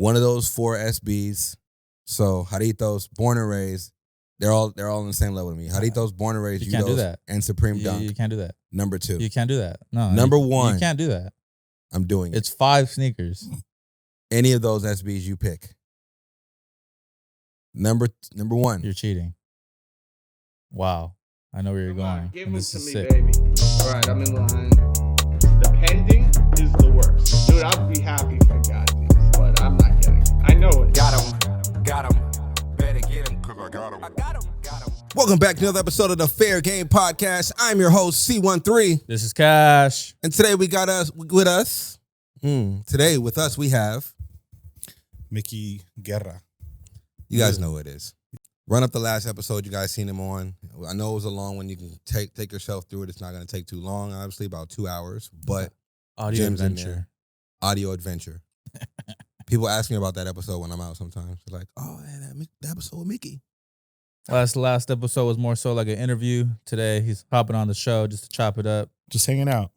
one of those 4 SBs. So Jarritos, born and raised, they're all on the same level to me. Jarritos, born and raised, You can't do that. and Supreme Dunk. You can't do that. Number 2. You can't do that. No. Number 1. You can't do that. I'm doing it. It's 5 sneakers. Any of those SBs you pick. Number 1. You're cheating. Wow. I know where you're going. Give And them this to is me, sick. baby. All right, I'm in line. The pending is the worst. Dude, I'd be happy if I got these, but I'm not getting it. I know it. Got him. Better get him, cause I got him. Welcome back to another episode of the Fair Game Podcast. I'm your host, C13. This is Cash. And today we got with us. Today with us we have Mickey Guerra. You guys know who it is. Run up the last episode you guys seen him on. I know it was a long one. You can take yourself through it. It's not going to take too long. Obviously, about 2 hours. But Audio Jim's in adventure. there. Audio adventure. People ask me about that episode when I'm out sometimes. They're like, oh, man, that episode with Mickey. Last episode was more so like an interview. Today, he's hopping on the show just to chop it up. Just hanging out.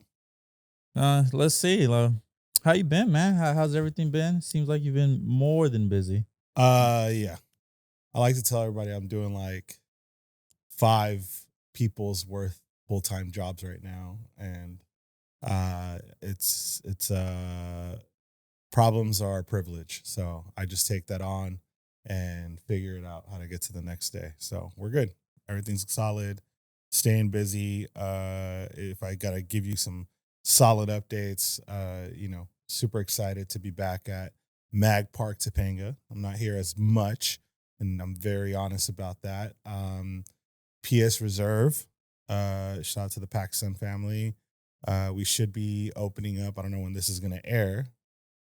Let's see. How you been, man? How's everything been? Seems like you've been more than busy. Yeah. I like to tell everybody I'm doing like 5 people's worth full-time jobs right now. And it's problems are a privilege. So I just take that on and figure it out how to get to the next day. So we're good. Everything's solid. Staying busy. If I gotta give you some solid updates, super excited to be back at Mag Park Topanga. I'm not here as much, and I'm very honest about that. PS Reserve, shout out to the PacSun family. We should be opening up. I don't know when this is going to air.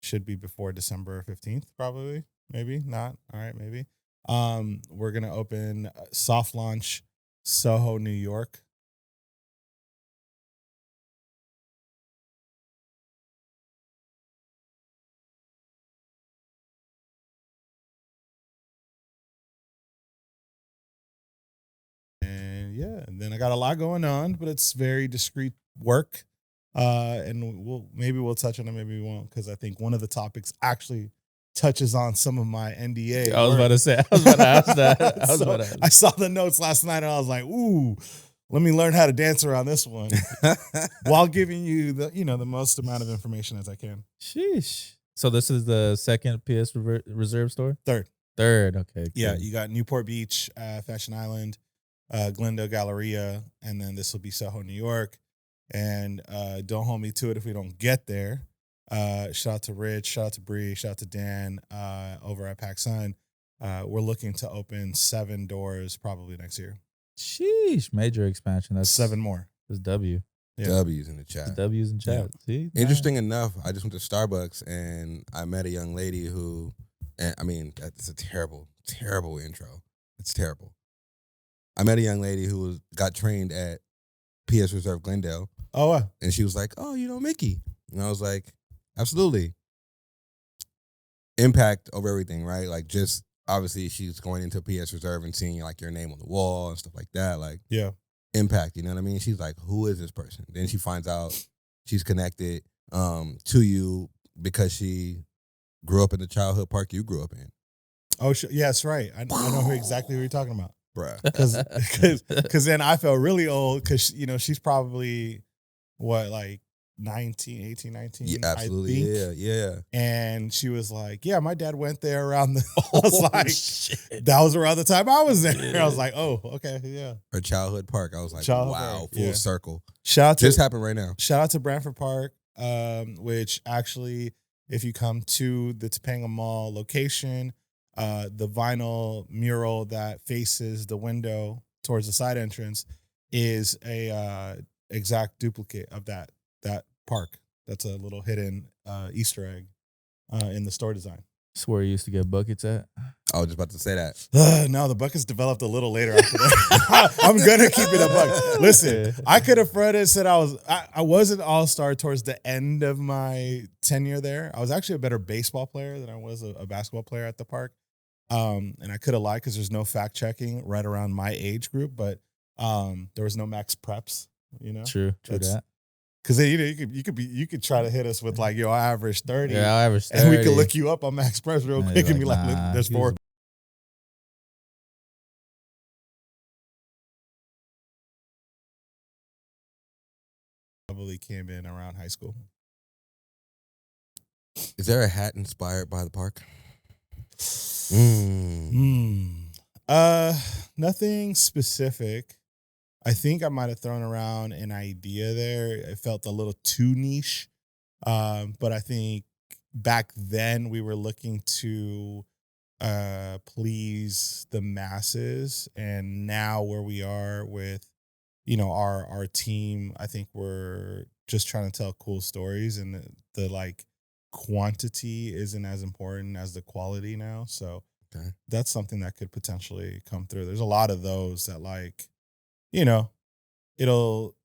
Should be before December 15th, probably. Maybe not. All right, maybe. We're going to open soft launch Soho, New York. And then I got a lot going on, but it's very discreet work. And we'll touch on it, maybe we won't, because I think one of the topics actually touches on some of my NDA. I was about to ask that. I saw the notes last night and I was like, ooh, let me learn how to dance around this one while giving you the most amount of information as I can. Sheesh. So this is the second PS Reserve store? Third. Okay. Yeah, cool. you got Newport Beach, Fashion Island, Glendale Galleria, and then this will be Soho, New York. And don't hold me to it if we don't get there. Shout out to Rich, shout out to Bree, shout out to Dan over at PacSun. We're looking to open 7 doors probably next year. Sheesh. Major expansion. That's 7 more. That's W. Yeah. W's in the chat. That's W's in chat. See? Interesting enough, I just went to Starbucks and I met a young lady who, and I mean, that's a terrible, terrible intro. It's terrible. I met a young lady who got trained at PS Reserve Glendale. Oh, And she was like, oh, Mickey. And I was like, absolutely. Impact over everything, right? Like, just obviously she's going into PS Reserve and seeing like your name on the wall and stuff like that. Like, yeah. Impact, you know what I mean? She's like, who is this person? Then she finds out she's connected to you because she grew up in the childhood park you grew up in. Oh, yes, right. I know exactly who you're talking about. Bruh. Because then I felt really old because, she's probably, like 18, 19? Yeah, absolutely. I think. Yeah. And she was like, yeah, my dad went there around the, I was like, that was around the time I was there. Yeah. I was like, oh, okay, yeah. Her childhood park. I was like, Childhood wow, park, full yeah. circle. Shout out to, This happened right now. Shout out to Brantford Park, which actually, if you come to the Topanga Mall location, the vinyl mural that faces the window towards the side entrance is a exact duplicate of that park. That's a little hidden Easter egg in the store design. That's where you used to get buckets at. I was just about to say that. No, the buckets developed a little later after that. I'm gonna keep it a buck. Listen, I could have fronted said I was an all-star towards the end of my tenure there. I was actually a better baseball player than I was a basketball player at the park. And I could have lied because there's no fact checking right around my age group, but there was no max preps, True that. Because you could try to hit us with like your average 30. Yeah, I average 30. And we could look you up on Max Press real And quick you're and be like, look, nah, there's he 4. was- Probably came in around high school. Is there a hat inspired by the park? Nothing specific. I think I might have thrown around an idea there. It felt a little too niche. But I think back then we were looking to please the masses, and now where we are with our team, I think we're just trying to tell cool stories, and the like quantity isn't as important as the quality now. So Okay. that's something that could potentially come through. There's a lot of those that it'll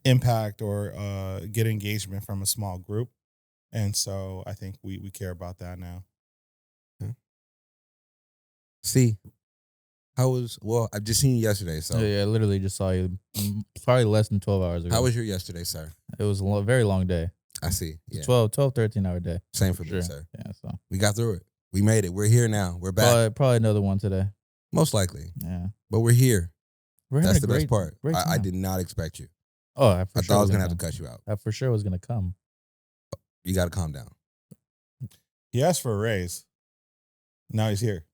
impact or get engagement from a small group. And so I think we care about that now. See, I've just seen you yesterday. So Yeah, I literally just saw you probably less than 12 hours ago. how was your yesterday, sir? It was a very long day. I see. Yeah. 12, 13-hour day. Same for Sure. me, sir. Yeah, so We got through it. We made it. We're here now. We're back. probably another one today. Most likely. Yeah. But we're here. We're That's having the a best part. great I time. did not expect you. Oh, I thought I was going to have to cut you out. I for sure was gonna come. You got to calm down. He asked for a raise. Now he's here.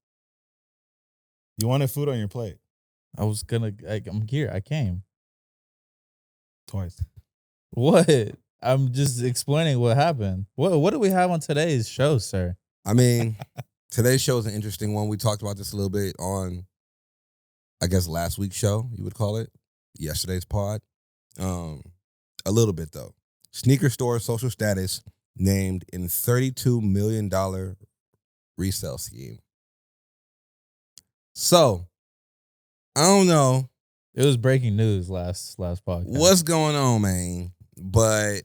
You wanted food on your plate I'm here. I came. twice. What? I'm just explaining what happened. What do we have on today's show, sir? I mean, today's show is an interesting one. We talked about this a little bit on, I guess, last week's show, you would call it. Yesterday's pod. A little bit, though. Sneaker store social status named in $32 million resale scheme. So, I don't know It was breaking news last podcast. what's going on, man. But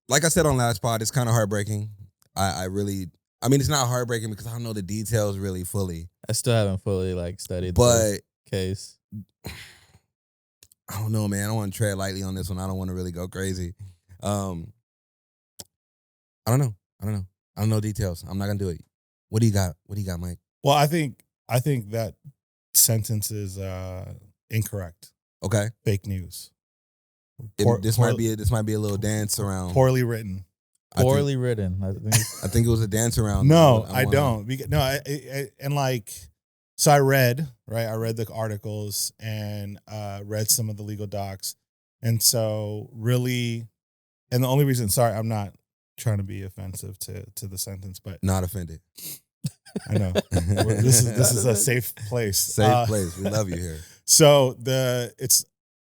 like I said on last pod, it's kind of heartbreaking. I mean, it's not heartbreaking because I don't know the details really fully. I still haven't fully studied the But case. I don't know, man. I don't want to tread lightly on this one. I don't want to really go crazy. I don't know. I don't know details. I'm not gonna do it. What do you got? What do you got, Mike? Well, I think that sentence is incorrect. Okay. Fake news. This might be a little dance around. Poorly written. Poorly written. I think. I think it was a dance around. No, I don't. So I read the articles and read some of the legal docs. And so really, and the only reason, sorry, I'm not trying to be offensive to the sentence, but Not offended. I know this is a safe place. Safe place. We love you here. So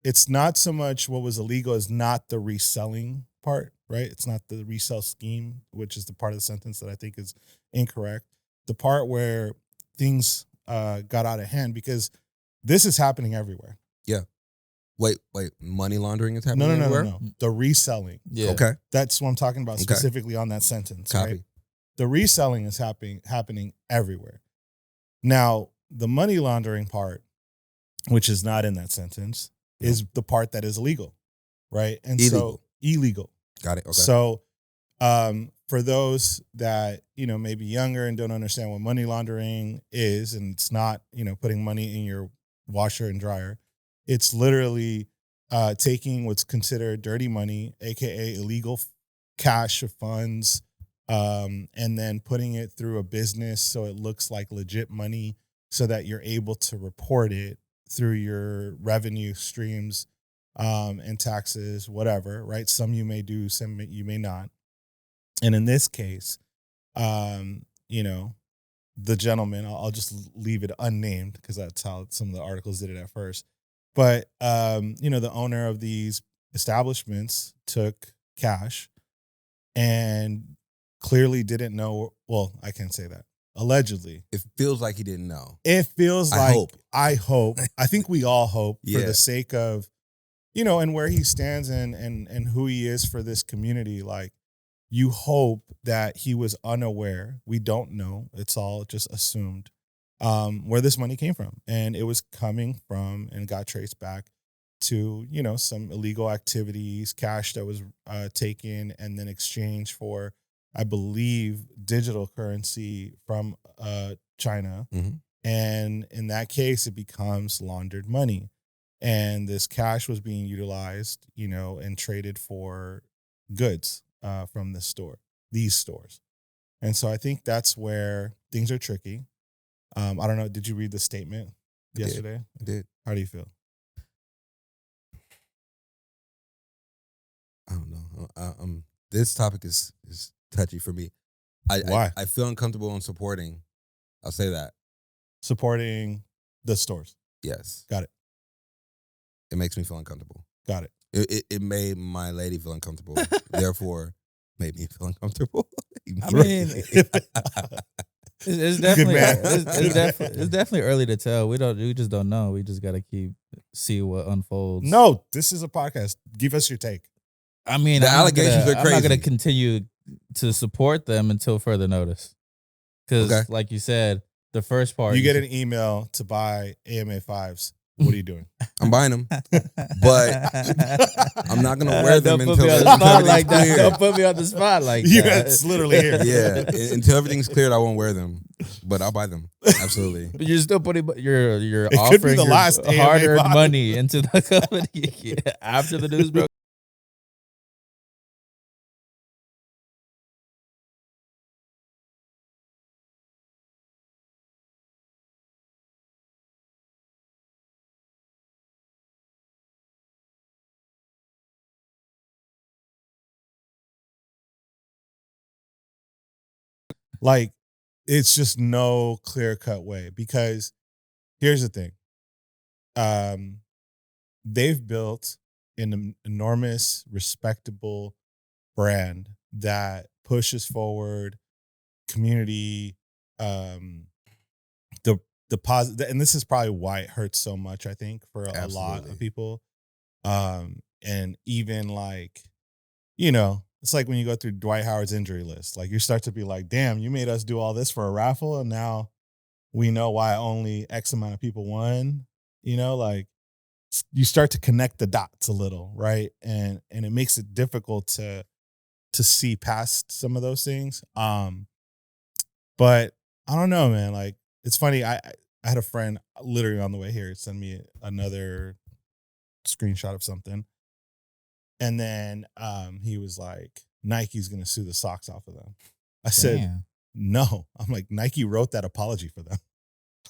it's not so much what was illegal is not the reselling part, right? It's not the resale scheme, which is the part of the sentence that I think is incorrect. The part where things got out of hand, because this is happening everywhere. Wait. Money laundering is happening No. everywhere? The reselling. Yeah. Okay. That's what I'm talking about Okay. specifically on that sentence. Copy. Right? The reselling is happening everywhere. Now, the money laundering part, which is not in that sentence, is the part that is illegal, right? And Illegal. so illegal. Got it. Okay. So for those that, may be younger and don't understand what money laundering is, and it's not, putting money in your washer and dryer, it's literally taking what's considered dirty money, aka illegal cash or funds, and then putting it through a business so it looks like legit money, so that you're able to report it through your revenue streams and taxes, whatever, right? Some you may do, some you may not. And in this case, the gentleman, I'll just leave it unnamed because that's how some of the articles did it at first. But, the owner of these establishments took cash and clearly didn't know. Well, I can't say that. Allegedly. It feels like he didn't know. It feels I like, I hope, I think we all hope for Yeah. the sake of, and where he stands and who he is for this community. Like, you hope that he was unaware. We don't know. It's all just assumed where this money came from. And it was coming from and got traced back to, you know, some illegal activities, cash that was taken and then exchanged for, I believe, digital currency from China. Mhm. And in that case, it becomes laundered money. And this cash was being utilized, you know, and traded for goods from these stores. And so I think that's where things are tricky. I don't know. Did you read the statement I did. yesterday? I did. How do you feel? I don't know. This topic is touchy for me. Why? I feel uncomfortable in supporting. I'll say that. Supporting the stores. Yes. Got it. It makes me feel uncomfortable. Got it. It made my lady feel uncomfortable. Therefore, made me feel uncomfortable. I mean, it's definitely man. it's definitely early to tell. We just don't know. We just gotta see what unfolds. No, this is a podcast. Give us your take. I mean, The allegations are I'm not gonna crazy. continue to support them until further notice. Because, Okay. like you said, the first part You get an email to buy AMA 5s. What are you doing? I'm buying them, but I'm not gonna wear them Don't put me on until the spot everything's like that. clear. Don't put me on the spot like Yeah, that. it's literally here. Yeah, until everything's cleared, I won't wear them, but I'll buy them. Absolutely. But you're still putting you're could be offering the your last AMA hard-earned vibe. money into the company after the news broke. Like, it's just no clear cut way, because here's the thing. They've built an enormous, respectable brand that pushes forward community, the positive, and this is probably why it hurts so much, I think, for a lot Absolutely. of people. And even like, you know, it's like when you go through Dwight Howard's injury list, like you start to be like, damn, you made us do all this for a raffle, and now we know why only X amount of people won. You know, like you start to connect the dots a little, right? And it makes it difficult to see past some of those things. But I don't know, man. Like, it's funny. I had a friend literally on the way here send me another screenshot of something, and then he was like, Nike's gonna sue the socks off of them. I said, Damn. no. I'm like, Nike wrote that apology for them.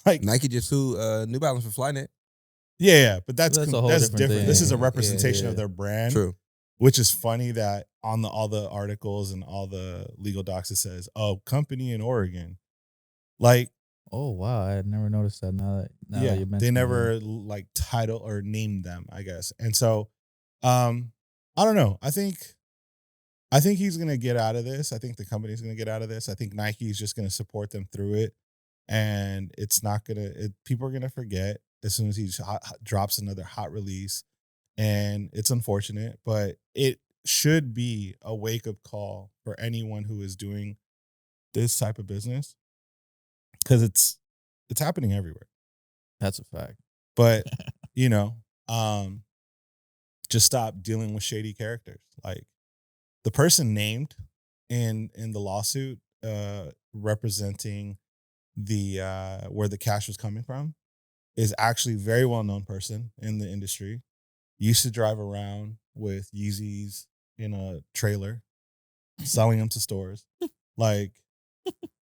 Like, Nike just sued New Balance for Flyknit. yeah, but that's That's a whole that's different different. thing. This is a Yeah, representation yeah. of their brand. True. Which is funny that on all the articles and all the legal docs it says, "Oh, company in Oregon." Like, Oh wow, I had never noticed that. Now yeah, that you mentioned they it. never like title or named them, I guess. And so, I don't know. I think he's gonna get out of this. I think the company's gonna get out of this. I think Nike's just gonna support them through it, and it's not gonna. People are gonna forget as soon as he drops another hot release. And it's unfortunate, but it should be a wake-up call for anyone who is doing this type of business, because it's happening everywhere. That's a fact. But you know, just stop dealing with shady characters. Like the person named in the lawsuit, representing the where the cash was coming from, is actually a very well-known person in the industry. Used to drive around with Yeezys in a trailer, selling them to stores. Like, I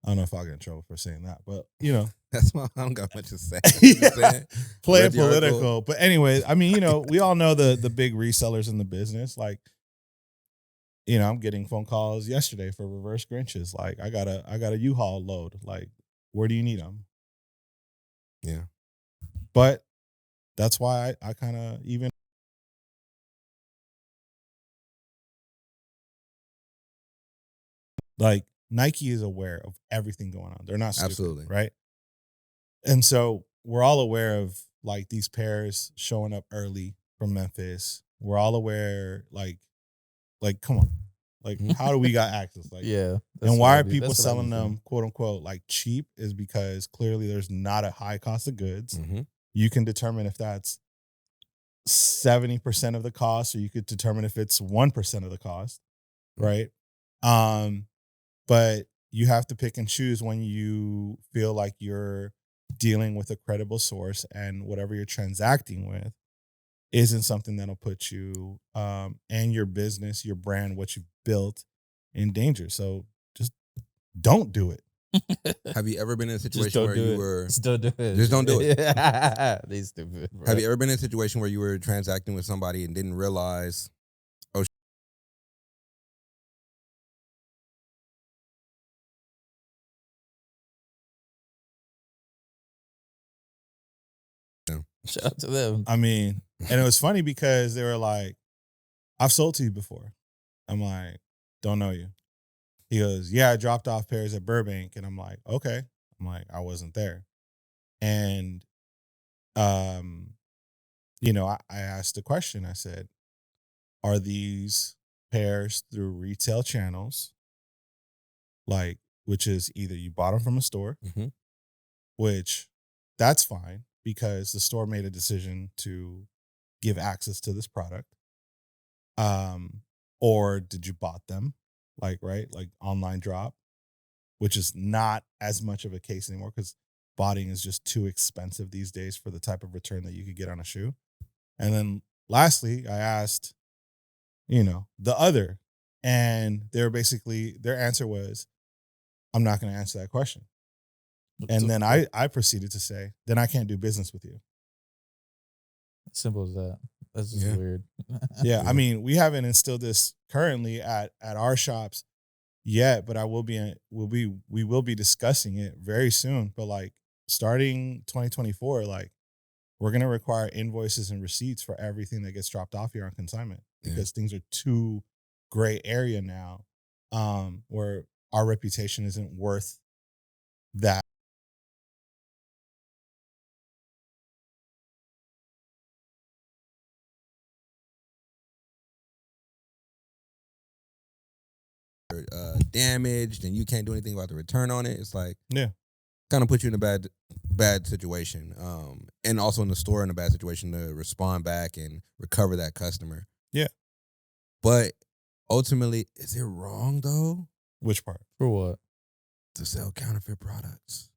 don't know if I'll get in trouble for saying that, but you know, That's why I don't got much to say. Yeah. Play Read the article. political. But anyway, I mean, you know, we all know the big resellers in the business. Like, you know, I'm getting phone calls yesterday for reverse Grinches. Like, I got a U-Haul load. Like, where do you need them? Yeah. But that's why I kind of even. Like, Nike is aware of everything going on. They're not stupid, Absolutely. right? And so we're all aware of like these pairs showing up early from Memphis. We're all aware, like, come on, like, how do we got access? Like, Yeah. and why are people selling them, quote unquote, like cheap? Is because clearly there's not a high cost of goods. Mm-hmm. You can determine if that's 70% of the cost, or you could determine if it's 1% of the cost, right? But you have to pick and choose when you feel like you're dealing with a credible source and whatever you're transacting with isn't something that'll put you and your business, your brand, what you've built in danger. So just don't do it. Have you ever been in a Just situation don't where do you it. were Still do it. Just don't do it. They stupid. Bro. Have you ever been in a situation where you were transacting with somebody and didn't realize? Shout out to them. I mean, and it was funny because they were like, I've sold to you before. I'm like, don't know you. He goes, yeah, I dropped off pairs at Burbank. And I'm like, okay. I'm like, I wasn't there. And, you know, I asked the question. I said, are these pairs through retail channels? Like, which is either you bought them from a store, Mhm. which that's fine because the store made a decision to give access to this product. Or did you bought them? Like, right? Like online drop, which is not as much of a case anymore because botting is just too expensive these days for the type of return that you could get on a shoe. And then lastly, I asked, you know, the other, and they're basically, their answer was, I'm not going to answer that question. And then I proceeded to say, then I can't do business with you. Simple as that. That's just Yeah. weird. Yeah, I mean, we haven't instilled this currently at our shops yet, but we will be discussing it very soon. But like starting 2024, like we're gonna require invoices and receipts for everything that gets dropped off here on consignment because things are too gray area now, where our reputation isn't worth that. Damaged and you can't do anything about the return on it. It's like Yeah. kind of put you in a bad situation. And also in the store in a bad situation to respond back and recover that customer. Yeah. But ultimately, is it wrong though Which part? For what? to sell counterfeit products?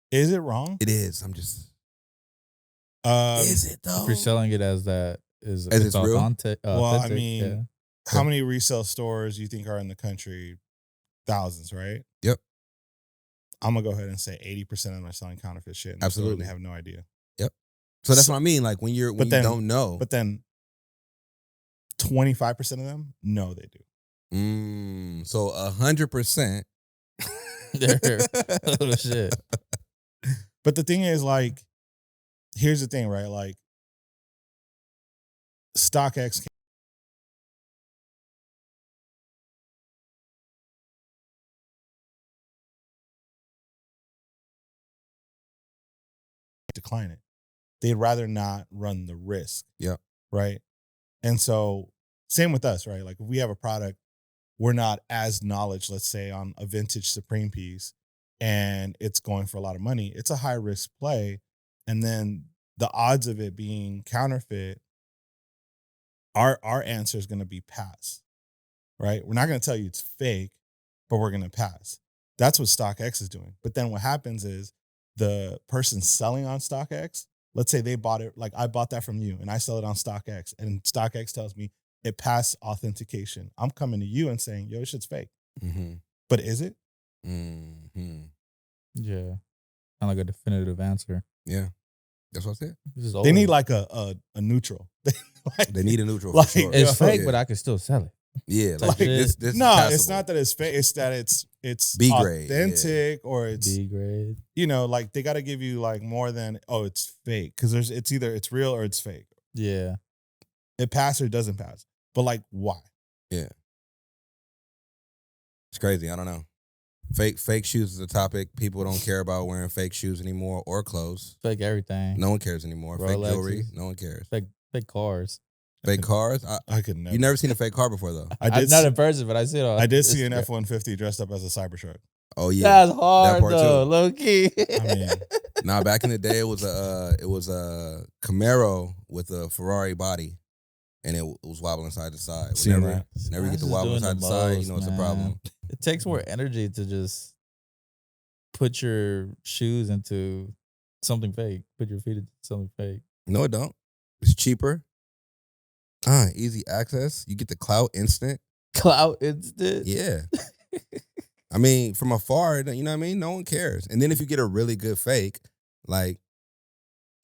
Is it wrong? It is. I'm just. Is Is it though? If you're selling it as that is As it's real? authentic, Well, I authentic, mean, yeah. how many resale stores do you think are in the country? Thousands, right? Yep. I'm gonna go ahead and say 80% of them are selling counterfeit shit. And Absolutely. they have no idea. So that's So- what I mean. Like when you but then- don't know. But then 25% of them, no, they do. So 100%. Oh, shit. But the thing is, like, here's the thing, right? Like, StockX decline it. They'd rather not run the risk. Yep. Right. And so, same with us, right? Like, if we have a product, we're not as knowledge, let's say, on a vintage Supreme piece, and it's going for a lot of money. It's a high risk play. And then the odds of it being counterfeit, our answer is going to be pass, right? We're not going to tell you it's fake, but we're going to pass. That's what StockX is doing. But then what happens is the person selling on StockX, let's say they bought it, like I bought that from you and I sell it on StockX, and StockX tells me it passed authentication. I'm coming to you and saying, yo, this shit's fake. Mm-hmm. But is it? Mm-hmm. Yeah. Kind of like a definitive answer. Yeah. That's what I said. This is They old. need like a neutral. Like, They need a neutral Like, for sure. It's Yo, fake, yeah. but I can still sell it. Yeah, Like, like this no, is it's passable. not that it's fake. It's that it's B grade, authentic, or it's B grade. you know, like they got to give you like more than, oh, it's fake, because it's either it's real or it's fake. Yeah. It passes or it doesn't pass. But like, why? It's crazy. I don't know. Fake shoes is a topic. People don't care about wearing fake shoes anymore or clothes. Fake everything. No one cares anymore. Fake jewelry. Rolexes. No one cares. Fake cars. Fake cars. I could never. You never seen a fake car before though. I did. Not in person, but I see it on. I did see an Instagram. F-150 dressed up as a Cybertruck. Oh yeah. That's hard part though, too. low key. I mean, Nah, back in the day, it was a Camaro with a Ferrari body, and it was wobbling side to side. Seen Whenever that. whenever you get Guys to is wobbling doing the side to side, you most, know it's a man. problem. It takes more energy to just put your shoes into something fake. Put your feet into something fake. No, it don't. It's cheaper. Easy access. You get the clout instant. Clout instant. Yeah. I mean, from afar, you know what I mean? No one cares. And then if you get a really good fake, like,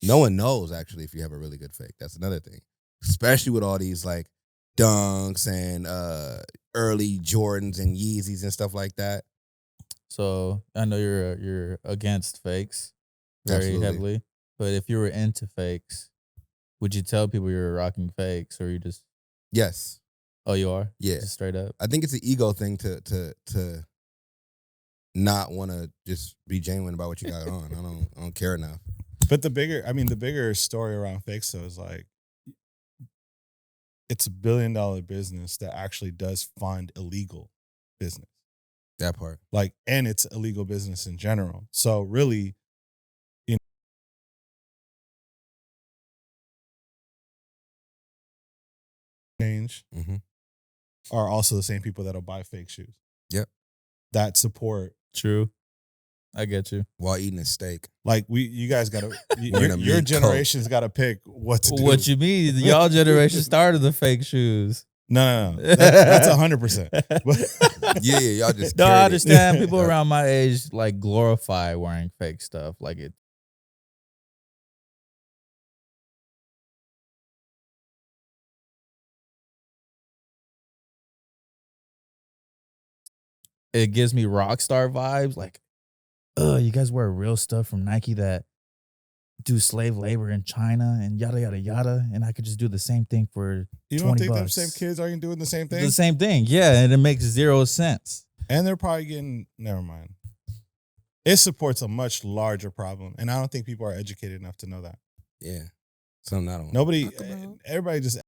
no one knows, actually, if you have a really good fake. That's another thing. Especially with all these, like, Dunks and early Jordans and Yeezys and stuff like that. So I know you're against fakes very Absolutely. heavily, but if you were into fakes, would you tell people you're rocking fakes, or you just Yes. you are? Yeah. Just straight up. I think it's an ego thing to not want to just be genuine about what you got on. I don't care enough. But the bigger story around fakes though is like, it's $1 billion business that actually does fund illegal business. That part. Like, and it's illegal business in general. So really, you know, change Mm-hmm. are also the same people that'll buy fake shoes. Yep. That support. True. I get you. While eating a steak. Like you guys gotta, Wearing a your mink generation's gotta pick what to do. What you mean? Y'all generation started the fake shoes. No. That's 100%. Yeah, y'all just No, I carried it. understand. People around my age like glorify wearing fake stuff. Like it gives me rock star vibes. Like, you guys wear real stuff from Nike that do slave labor in China and yada yada yada, and I could just do the same thing for You don't 20 think them bucks. same kids aren't doing the same thing? The same thing, yeah, and it makes 0 sense. And they're probably getting, never mind. It supports a much larger problem. And I don't think people are educated enough to know that. Yeah. Something I don't Nobody, talk about. everybody just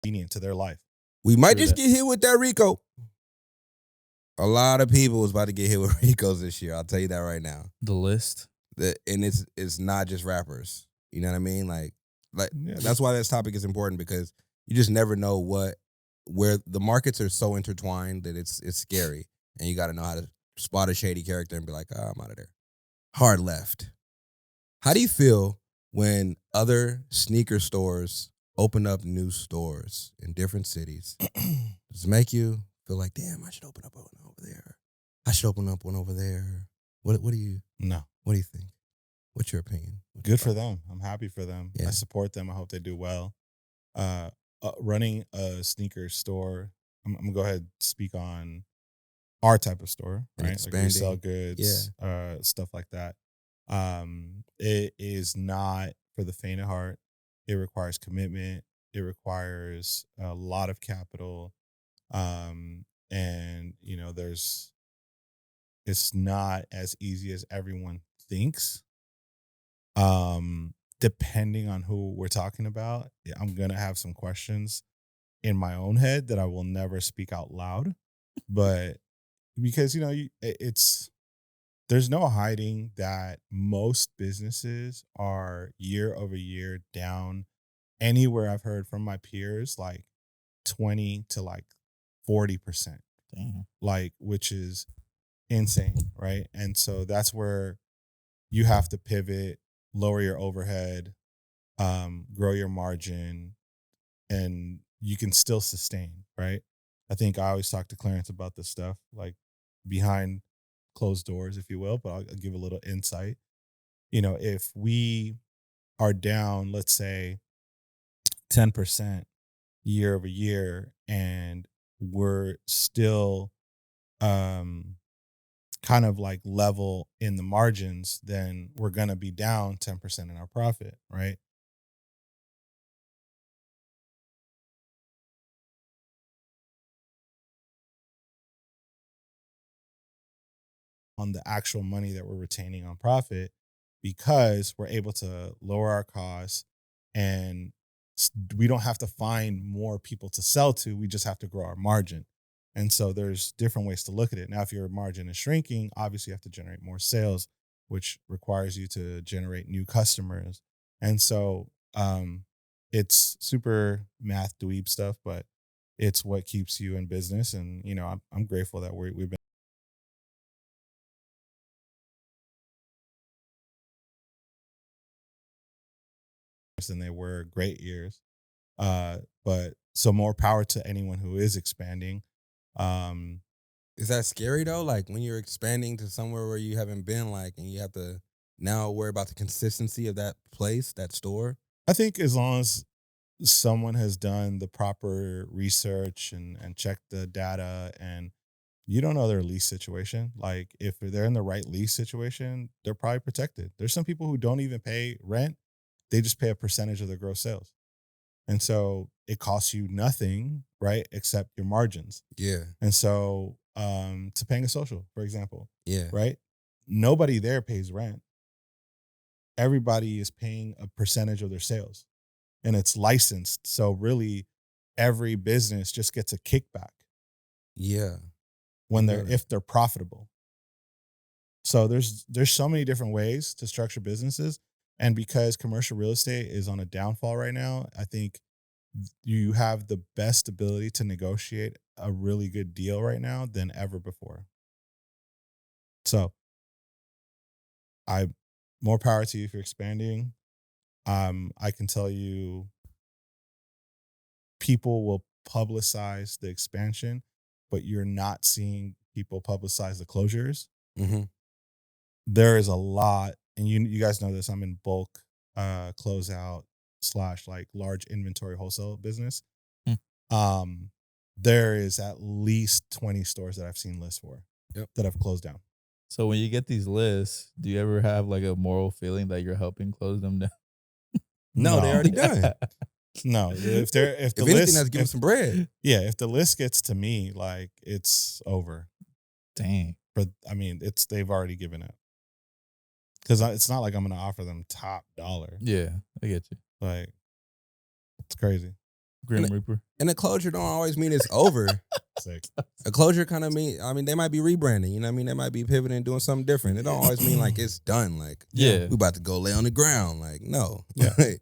convenient to their life. We might True just that. get hit with that Rico. A lot of people was about to get hit with Ricos this year. I'll tell you that right now. The list. And it's not just rappers. You know what I mean? Like Yeah, that's why this topic is important, because you just never know where the markets are so intertwined that it's scary, and you got to know how to spot a shady character and be like, I'm out of there. Hard left. How do you feel when other sneaker stores open up new stores in different cities? Does it make you feel like, damn, I should open up one over there? I should open up one over there. What do you No. What do you think? What's your opinion? Good for them. I'm happy for them. Yeah. I support them. I hope they do well. Running a sneaker store, I'm gonna go ahead and speak on our type of store, And right? Like we sell expanding. goods, stuff like that. It is not for the faint of heart. It requires commitment. It requires a lot of capital. And you know, it's not as easy as everyone thinks. Depending on who we're talking about, I'm gonna have some questions in my own head that I will never speak out loud. But because you know, there's no hiding that most businesses are year over year down. Anywhere I've heard from my peers, like 20 to like 40%, Damn. like, which is insane, right? And so that's where you have to pivot, lower your overhead, grow your margin, and you can still sustain, right? I think I always talk to Clarence about this stuff, like behind closed doors, if you will, but I'll give a little insight. You know, if we are down, let's say 10% year over year, and we're still kind of like level in the margins, then we're going to be down 10% in our profit, right? On the actual money that we're retaining on profit, because we're able to lower our costs, and we don't have to find more people to sell to. We just have to grow our margin. And so there's different ways to look at it. Now, if your margin is shrinking, obviously you have to generate more sales, which requires you to generate new customers. And so it's super math dweeb stuff, but it's what keeps you in business. And, you know, I'm grateful that we've been and they were great years. But so more power to anyone who is expanding. Is that scary though? Like when you're expanding to somewhere where you haven't been, like, and you have to now worry about the consistency of that place, that store? I think as long as someone has done the proper research and checked the data, and you don't know their lease situation. Like if they're in the right lease situation, they're probably protected. There's some people who don't even pay rent. They just pay a percentage of their gross sales. And so it costs you nothing, right? Except your margins. Yeah. And so to paying a social, for example, Yeah. right? Nobody there pays rent. Everybody is paying a percentage of their sales and it's licensed. So really every business just gets a kickback Yeah. when Yeah. if they're profitable. So there's so many different ways to structure businesses. And because commercial real estate is on a downfall right now, I think you have the best ability to negotiate a really good deal right now than ever before. So more power to you if you're expanding. I can tell you people will publicize the expansion, but you're not seeing people publicize the closures. Mm-hmm. There is a lot, and you guys know this, I'm in bulk closeout / like large inventory wholesale business. There is at least 20 stores that I've seen lists for that I've closed down. So when you get these lists, do you ever have like a moral feeling that you're helping close them down? No, they already done. No, if the If anything, list, that's giving some bread. yeah, if the list gets to me, like it's over. Dang. But I mean, they've already given it because it's not like I'm going to offer them top dollar. Yeah, I get you. Like it's crazy. Grim Reaper. And a closure don't always mean it's over. Sick. A closure kind of mean, I mean, they might be rebranding, you know what I mean? They might be pivoting and doing something different. It don't always mean like it's done. Like, Yeah. we about to go lay on the ground. Like, no. Yeah. You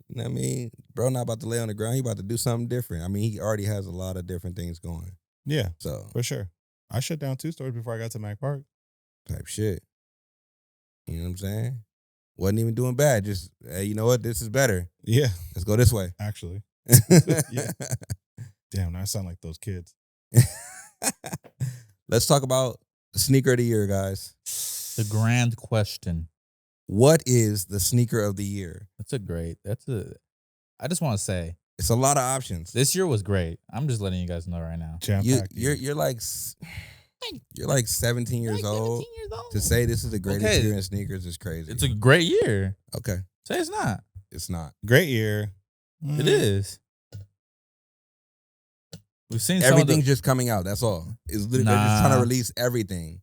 know what I mean? Bro not about to lay on the ground. He about to do something different. I mean, he already has a lot of different things going. Yeah, So, for sure. I shut down 2 stores before I got to Mac Park. type shit. You know what I'm saying? Wasn't even doing bad. Just, hey, you know what? This is better. Yeah, Let's go this way. actually. Yeah. Damn, now I sound like those kids. Let's talk about the sneaker of the year, guys. The grand question. What is the sneaker of the year? I just want to say, It's a lot of options. this year was great. I'm just letting you guys know right now. Jam-packed. You're like 17 years old. To say this is the greatest Okay. year in sneakers is crazy. It's a great year. Okay. Say it's not. It's not. Great year. It is. We've seen Everything's just coming out. That's all. They're just trying to Nah. release everything.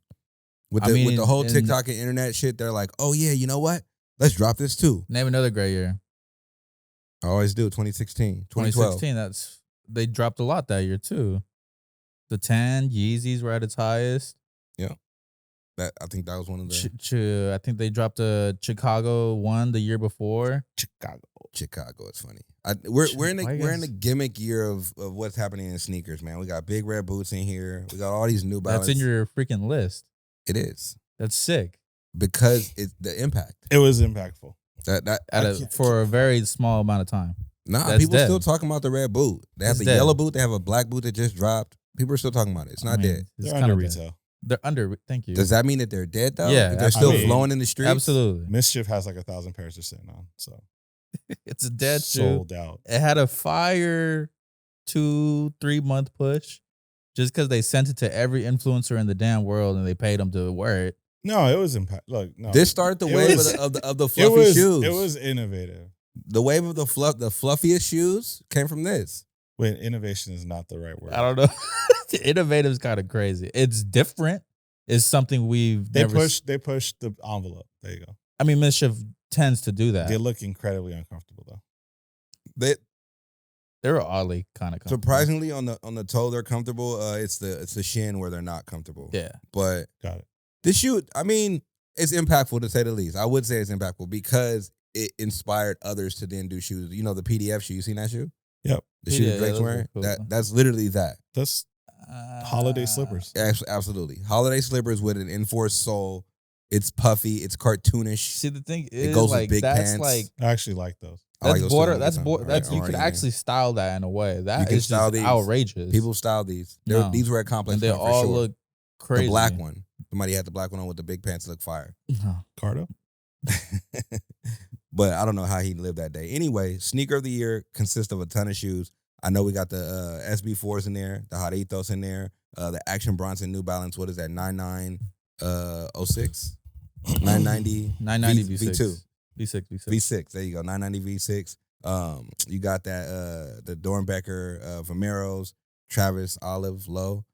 With I the mean, whole and- TikTok and internet shit, they're like, oh yeah, you know what? Let's drop this too. Name another great year. I always do. 2016, 2012. 2016. They dropped a lot that year too. The 10 Yeezys were at its highest. I think that was one of the I think they dropped a Chicago one the year before. Chicago. It's funny. We're in Why the gimmick year of what's happening in sneakers, man. We got big red boots in here. We got all these New Balance. That's in your freaking list. It is That's sick. because it's the impact. It was impactful. For a very small amount of time. Nah, That's people dead. still talking about the red boot. They have It's the dead. yellow boot. They have a black boot that just dropped. People are still talking about it. It's not dead. It's They're kinda under dead. retail. They're under. Thank you. Does that mean that they're dead though? Yeah, If they're still absolutely. flowing in the streets. Absolutely. Mischief has like 1,000 pairs they're sitting on. So It's a dead shoe. sold out. It had a fire 2-3 month push just because they sent it to every influencer in the damn world and they paid them to wear it. No, it was impact. Look, no. This started the It wave was- of the it fluffy was, shoes. It was innovative. The wave of the fluffiest shoes came from this. When innovation is not the right word. I don't know. Innovative is kind of crazy. It's different. It's something we've They never. pushed the envelope. There you go. I mean, Mischief tends to do that. They look incredibly uncomfortable though. They were oddly kind of comfortable. Surprisingly, on the toe they're comfortable. It's the shin where they're not comfortable. Yeah. But Got it. this shoe, I mean, it's impactful to say the least. I would say it's impactful because it inspired others to then do shoes. You know the PDF shoe. You seen that shoe? Yep. The shoe Yeah, that Drake's those are wearing. cool. That's literally that. That's holiday slippers. Absolutely. Holiday slippers with an enforced sole. It's puffy. It's cartoonish. See, the thing is, goes with like, big that's pants. like I actually like those. I like that's those border. too. That's All border. right, That's you all right, could yeah. actually style that in a way. That can is style just these. outrageous. People style these. No. These were at Complex and they Con for all sure. look crazy. The black one. Somebody had the black one on with the big pants. Look fire. Cardo. But I don't know how he lived that day. Anyway, sneaker of the year consists of a ton of shoes. I know we got the SB4s in there, the Hot Ethos in there, the Action Bronson New Balance. What is that? 9906? 990 990 V2. V6. V6. There you go. 990 V6. You got that the Dornbecker Vomeros, Travis Olive Low,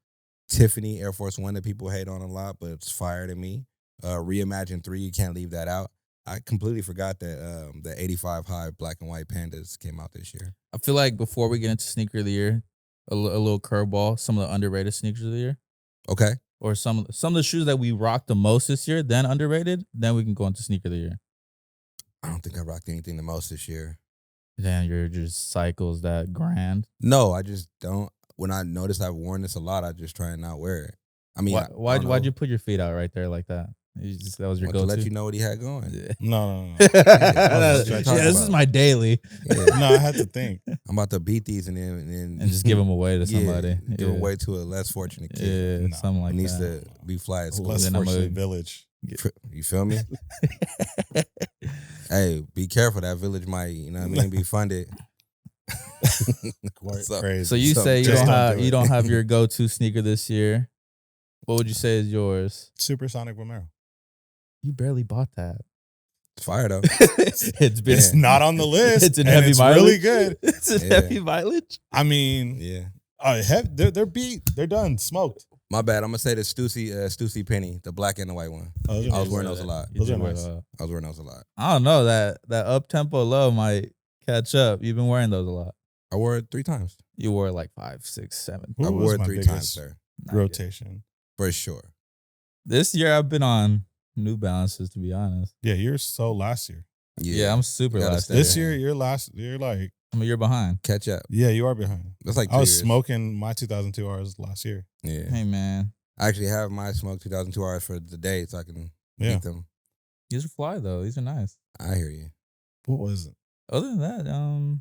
Tiffany Air Force One that people hate on a lot, but it's fire to me. Reimagine 3, you can't leave that out. I completely forgot that the 85 high black and white pandas came out this year. I feel like before we get into sneaker of the year, a little curveball, some of the underrated sneakers of the year, Okay. or some of the shoes that we rocked the most this year, then underrated. Then we can go into sneaker of the year. I don't think I rocked anything the most this year. Then you're just cycles that grand. No, I just don't. When I notice I've worn this a lot, I just try and not wear it. I mean, Why'd you put your feet out right there like that? That was your to go-to? let you know what he had going. Yeah. No. Yeah, what you're talking this is about. my daily. Yeah. No, I had to think. I'm about to beat these and then And just give them away to somebody. Give them away to a less fortunate kid. Yeah, No. something like It needs that. to be fly at school. Less Then I'm fortunate a- village. You feel me? Hey, be careful. That village might, you know what I mean, be funded. So- Crazy. So you So say you just don't don't have do you it. don't have your go-to sneaker this year. What would you say is yours? Supersonic Vomero. You barely bought that. It's fire though. It's been It's not on the list. It's in and heavy it's mileage. really good. It's in Yeah. heavy mileage. I mean, Yeah. they're beat. They're done. Smoked. My bad. I'm gonna say the Stussy Penny, the black and the white one. Those I was are wearing nice. those a lot. You Those did are wear nice. that. I was wearing those a lot. I don't know that up tempo low might catch up. You've been wearing those a lot. I wore it 3 times. You wore it like 5, 6, 7. What I was wore it my 3 biggest times, sir. Not good. rotation? For sure. This year I've been on New Balances, to be honest. Yeah, you're so last year. Yeah, I'm super You gotta last stay year. This year, you're like, I'm a year behind. Catch up. yeah, you are behind. That's like 2 I was years. smoking my 2002 hours last year. Yeah. Hey man, I actually have my smoke 2002 hours for the day so I can Yeah. beat them. these are fly though. These are nice. I hear you. What was it? Other than that,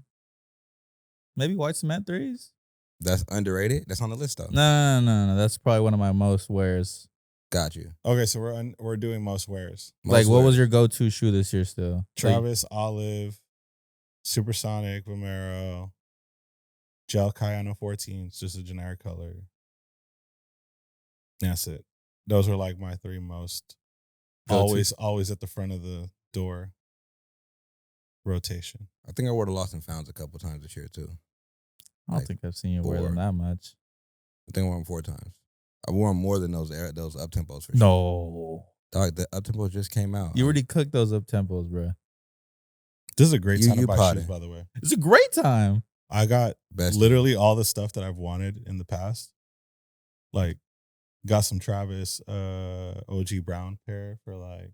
maybe white cement 3s. That's underrated. That's on the list though. No. That's probably one of my most wears. Got you. Okay, so we're doing most wears. Like, Most what was wears. your go-to shoe this year? Still, Like, Travis Olive, Supersonic Vomero, Gel Cayano 14. It's just a generic color. That's it. Those were like my 3 most Go-to. always at the front of the door rotation. I think I wore the Lost and Founds a couple times this year too. I don't like think I've seen you wear them 4. that much. I think I wore them 4 times. I wore them more than those up tempos for sure. No, Dog, the up tempos just came out. you already cooked those up tempos, bro. This is a great You- time you to buy potted. shoes, by the way. It's a great time. I got Best. literally all the stuff that I've wanted in the past. Like, got some Travis OG Brown pair for like,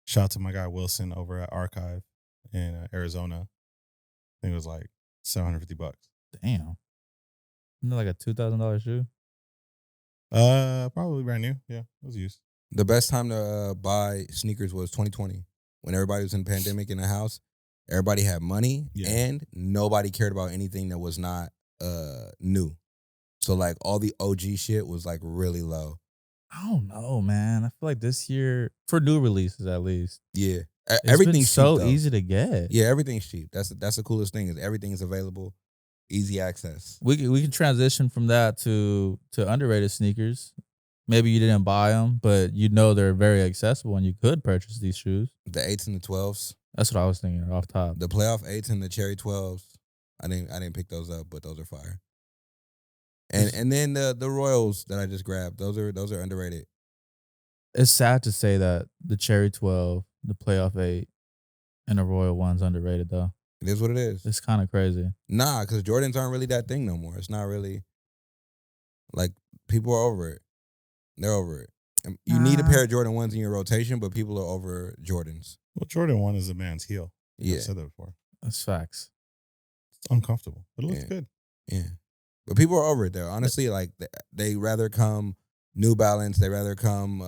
shout out to my guy Wilson over at Archive in Arizona. I think it was like $750. Damn, isn't that like a $2,000 shoe? Probably brand new. Yeah, it was used. The best time to buy sneakers was 2020 when everybody was in the pandemic in the house. Everybody had money Yeah. and nobody cared about anything that was not new. So like all the OG shit was like really low. I don't know, man. I feel like this year, for new releases at least, Yeah, it's everything's been so cheap, though. easy to get. Yeah, everything's cheap. That's the coolest thing is everything's available, easy access. We can transition from that to underrated sneakers. Maybe you didn't buy them, but you know they're very accessible and you could purchase these shoes. The 8s and the 12s, That's what I was thinking off top. the playoff 8s and the cherry 12s. I didn't pick those up, but those are fire. And then the Royals that I just grabbed, those are underrated. It's sad to say that the Cherry 12, the Playoff 8, and the Royal one's underrated though. It is what it is. It's kind of crazy. Nah, because Jordans aren't really that thing no more. It's not really like people are over it. They're over it. And you need a pair of Jordan 1s in your rotation, but people are over Jordans. Well, Jordan 1 is a man's heel. Yeah. I've said that before. That's facts. It's uncomfortable, but it looks Yeah. good. Yeah. But people are over it though. Honestly, like they rather come New Balance. They rather come.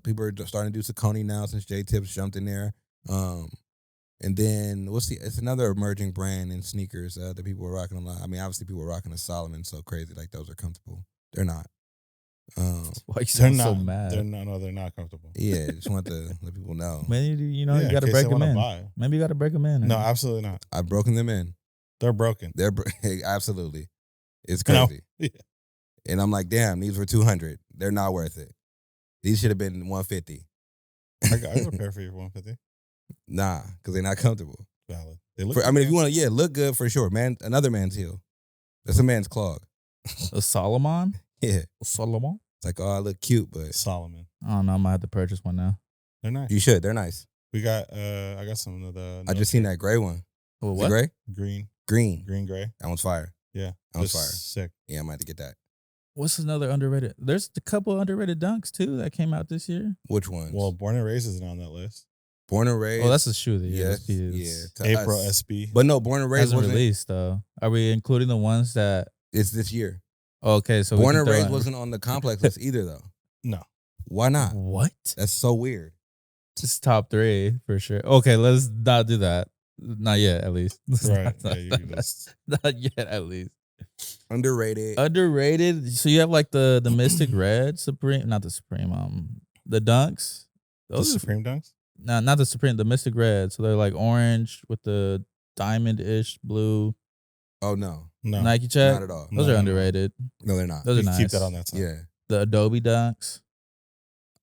People are starting to do Saucony now since J Tips jumped in there. And then it's another emerging brand in sneakers that people are rocking a lot. I mean, obviously people are rocking a Solomon so crazy. Like those are comfortable. They're not. Why you They're sound not. so mad? They're not comfortable. Yeah, just want to let people know. Maybe you know Yeah, you in got to case break they them wanna in. buy. Maybe you got to break them in. No, absolutely not. I've broken them in. They're broken. They're absolutely. It's No. crazy. Yeah. And I'm like, damn, these were 200. They're not worth it. These should have been 150. I got a pair for you for 150. Nah, because they're not comfortable. Valid. They look. I mean, if you want to, look good for sure. Man, another man's heel. That's a man's clog. A Solomon? Yeah. Solomon? It's like, oh, I look cute, but Solomon. I don't know. I might have to purchase one now. They're nice. you should. They're nice. We got. I got some of the. I just seen that gray one. Well, Is it what? gray? green, Green. gray. That one's fire. Yeah, That one's just fire. sick. Yeah, I might have to get that. What's another underrated? There's a couple underrated dunks too that came out this year. Which ones? Well, Born and Raised isn't on that list. Born and Raised. Oh, that's a shoe that yes, to April us. SB. But no, Born and Raised hasn't wasn't. released though. Are we including the ones that? It's this year. Okay, so we Born can and throw Raised in- wasn't on the complex list either, though. No. Why not? What? That's so weird. Just top 3 for sure. Okay, let's not do that. Not yet, at least. Right. Yeah, you can just. Not yet, at least. Underrated. Underrated. So you have like the Mystic Red Supreme, not the Supreme. The Dunks. The Those are Supreme Dunks? no, not the Supreme. The Mystic Red. So they're like orange with the diamond-ish blue Oh no, No. Nike check. not at all. Those No, are no. underrated. No, they're not. Those are You can nice. keep that on that side. Yeah. The Adobe Dunks.